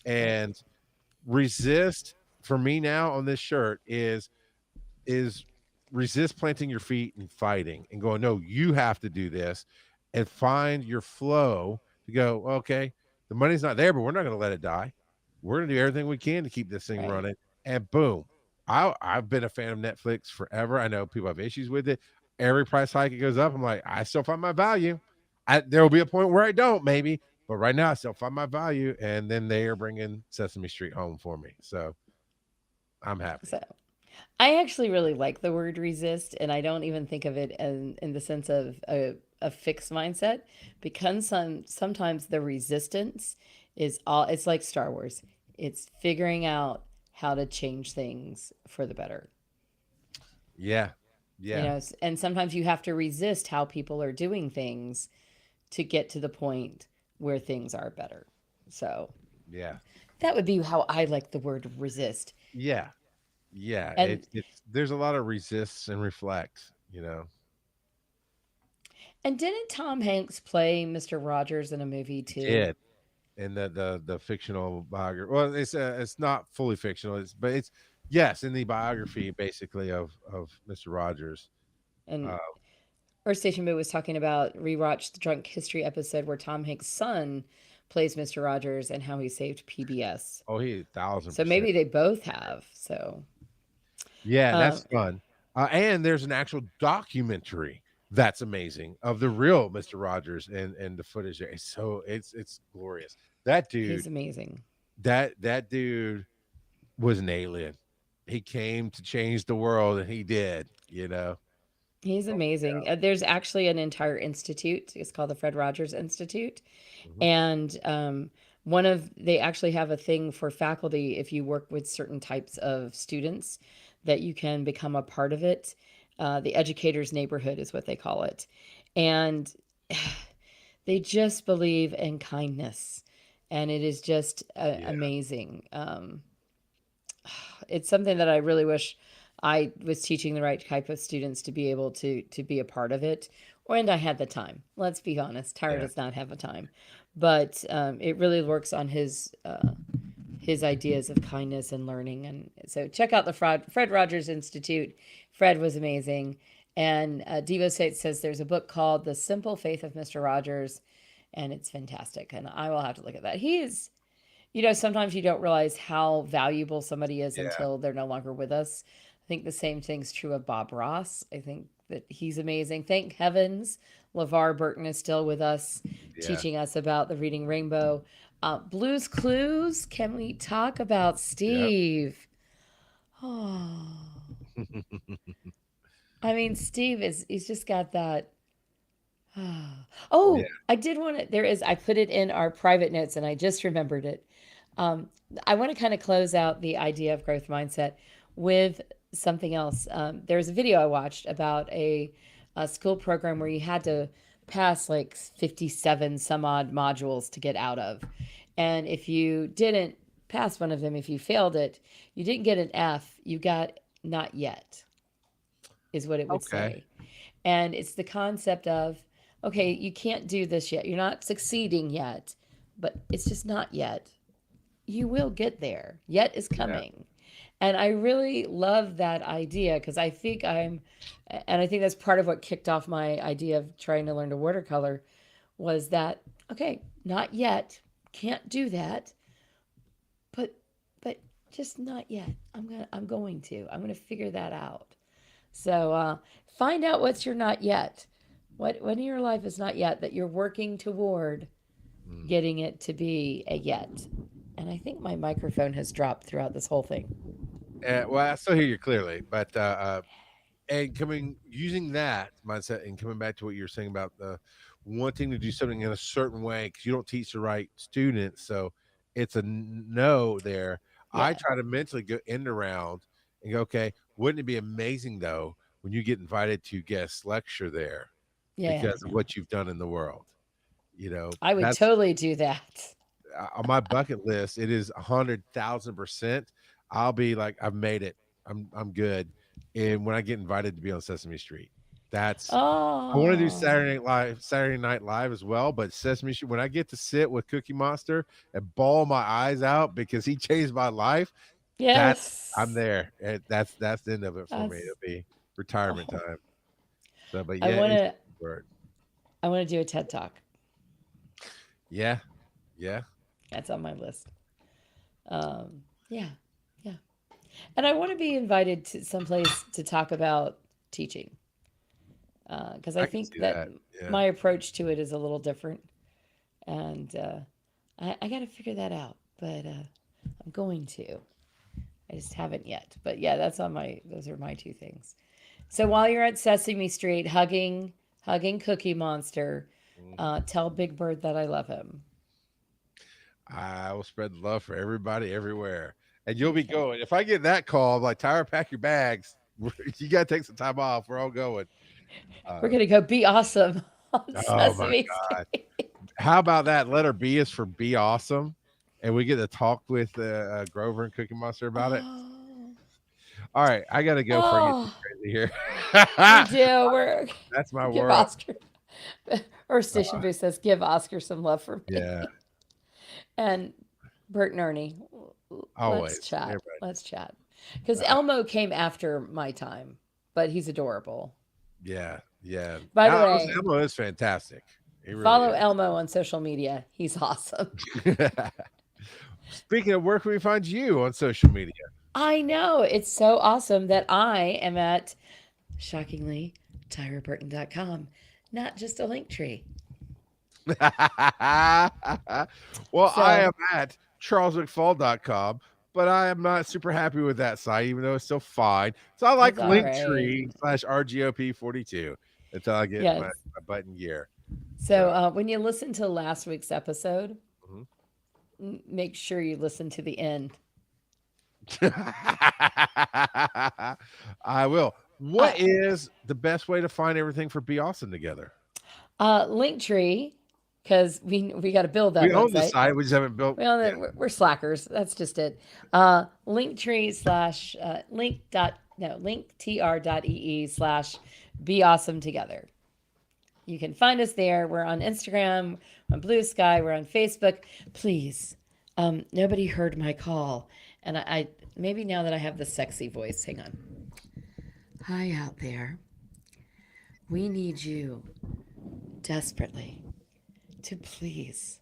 Right. And resist for me now on this shirt is resist planting your feet and fighting and going, no, you have to do this, and find your flow to go, okay, the money's not there, but we're not going to let it die. We're going to do everything we can to keep this thing Right. running. And boom. I've been a fan of Netflix forever. I know people have issues with it. Every price hike it goes up, I'm like, I still find my value. There will be a point where I don't, maybe, but right now I still find my value. And then they are bringing Sesame Street home for me, so I'm happy. So I actually really like the word resist, and I don't even think of it in the sense of a fixed mindset, because sometimes the resistance is all, it's like Star Wars. It's figuring out how to change things for the better. Yeah, You yeah, know, and sometimes you have to resist how people are doing things to get to the point where things are better. So yeah. that would be how I like the word resist. Yeah, yeah, And it's there's a lot of resists and reflects, you know? didn't Tom Hanks play Mr. Rogers in a movie He too? did, and the fictional biography, well, it's not fully fictional, but it's yes, in the biography basically of Mr. Rogers. And Uh, Earth Station Boo was talking about rewatch the Drunk History episode where Tom Hanks' son plays Mr. Rogers and how he saved PBS. oh, he So 1,000%. maybe they both have. So Yeah, um, that's fun. And there's an actual documentary that's amazing of the real Mr. Rogers and the footage there. It's glorious. That dude he's amazing. that dude was an alien. He came to change the world, and he did, you know? He's Oh, amazing. There's actually an entire institute. It's called the Fred Rogers Institute, mhm. and one of they actually have a thing for faculty if you work with certain types of students that you can become a part of it. The educators neighborhood is what they call it, and they just believe in kindness, and it is just Yeah, amazing. It's something that I really wish I was teaching the right type of students to be able to be a part of it. And I had the time. Let's be honest, Tyra yeah, does not have the time, but it really works on his ideas of kindness and learning. And so check out the Fred Rogers Institute. Fred was amazing. And Devo State says there's a book called The Simple Faith of Mr. Rogers, and it's fantastic. And I will have to look at that. He is, sometimes you don't realize how valuable somebody is yeah, until they're no longer with us. I think the same thing's true of Bob Ross. I think that he's amazing. Thank heavens LeVar Burton is still with us, yeah, teaching us about the Reading Rainbow. Blues Clues, can we talk about yep. Steve? Oh, I mean, he's just got that. Yeah, Oh, I did want to. I put it in our private notes and I just remembered it. Um, I want to kind of close out the idea of growth mindset with something else. There's a video I watched about a school program where you had to pass like 57 some odd modules to get out of. And if you didn't pass one of them, if you failed it, you didn't get an F, you got not yet, is what it would okay, say. And it's the concept of, okay, you can't do this yet. You're not succeeding yet, but it's just not yet. You will get there. Yet is yeah, coming. And I really love that idea because I think that's part of what kicked off my idea of trying to learn to watercolor was that, okay, not yet, can't do that, but, but just not yet. I'm going to figure that out. So find out what's your not yet. What in your life is not yet that you're working toward mm. getting it to be a yet. And I think my microphone has dropped throughout this whole thing. Well, I still hear you clearly, but, and coming using that mindset and coming back to what you were saying about the wanting to do something in a certain way because you don't teach the right students, so it's a no there. I Yeah. try to mentally go end around and go, okay, wouldn't it be amazing though when you get invited to guest lecture there Yeah. because of what you've done in the world? You know, I would that's totally do that. on my bucket list. It is 100,000%. I'll be like, I've made it. I'm good. And when I get invited to be on Sesame Street. That's I want to do Oh, Saturday Night Live as well. But Sesame Street, when I get to sit with Cookie Monster and bawl my eyes out because he changed my life, I'm yes. there. That's the end of it for me. That's, It'll be retirement oh, time. So, but I yeah, want it's to, word. I want to do a TED Talk. Yeah, yeah. That's on my list. Yeah, yeah. And I want to be invited to someplace to talk about teaching. Because I I can think see that that. Yeah. my approach to it is a little different. And I got to figure that out. But I'm going to. I just haven't yet. But yeah, those are my two things. So while you're at Sesame Street hugging Cookie Monster, Mhm. tell Big Bird that I love him. I will spread the love for everybody everywhere. And you'll be Okay. going. If I get that call, I'm like, Tyra, pack your bags. You got to take some time off. We're all going. We're Uh, going to go be awesome on oh my Sesame God. Street. How about that? Letter B is for be awesome. And we get to talk with Grover and Cookie Monster about it. Oh, All right. I got to go before I get too oh, crazy here. we do. We're That's my give world. Oscar. Our station booth says, "Give Oscar some love for Yeah. me." And Bert and Ernie, let's Always. chat. Everybody. Let's chat. Because Uh, Elmo came after my time, but he's adorable. yeah. Yeah. By the way, Elmo is fantastic. He really follow is. Elmo on social media. He's awesome. Speaking of, where can we find you on social media? I know. It's so awesome that I am at, shockingly, tyraburton.com, not just a link tree. Well, I So am at charlesmcfall.com, but I am not super happy with that site, even though it's still fine. So I like it's all right. Linktree/RGOP42 until I get my, Yes. my button gear. So So, when you listen to last week's episode, mhm. make sure you listen to the end. I will. Uh, What is the best way to find everything for Be Awesome Together? Linktree, because we got to build that We own the website. site, we just haven't built. Well, Yeah. we're slackers. That's just it. Linktree slash link dot no linktr.ee slash be awesome together. You can find us there. We're on Instagram, on Blue Sky, we're on Facebook. Please, nobody heard my call, and I maybe now that I have the sexy voice, hang on. Hi out there. We need you desperately to please.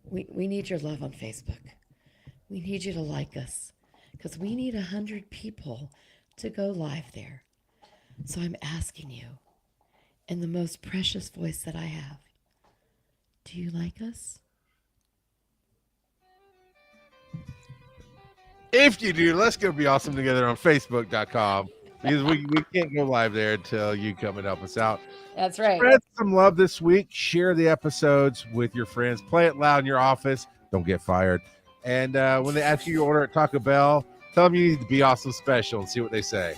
We need your love on Facebook. We need you to like us because we need 100 people to go live there. So I'm asking you, in the most precious voice that I have, do you like us? If you do, let's go Be Awesome Together on Facebook.com because we can't go live there until you come and help us out. That's right. Spread some love this week. Share the episodes with your friends. Play it loud in your office. Don't get fired. And when they ask you your order at Taco Bell, tell them you need the Be Awesome special and see what they say.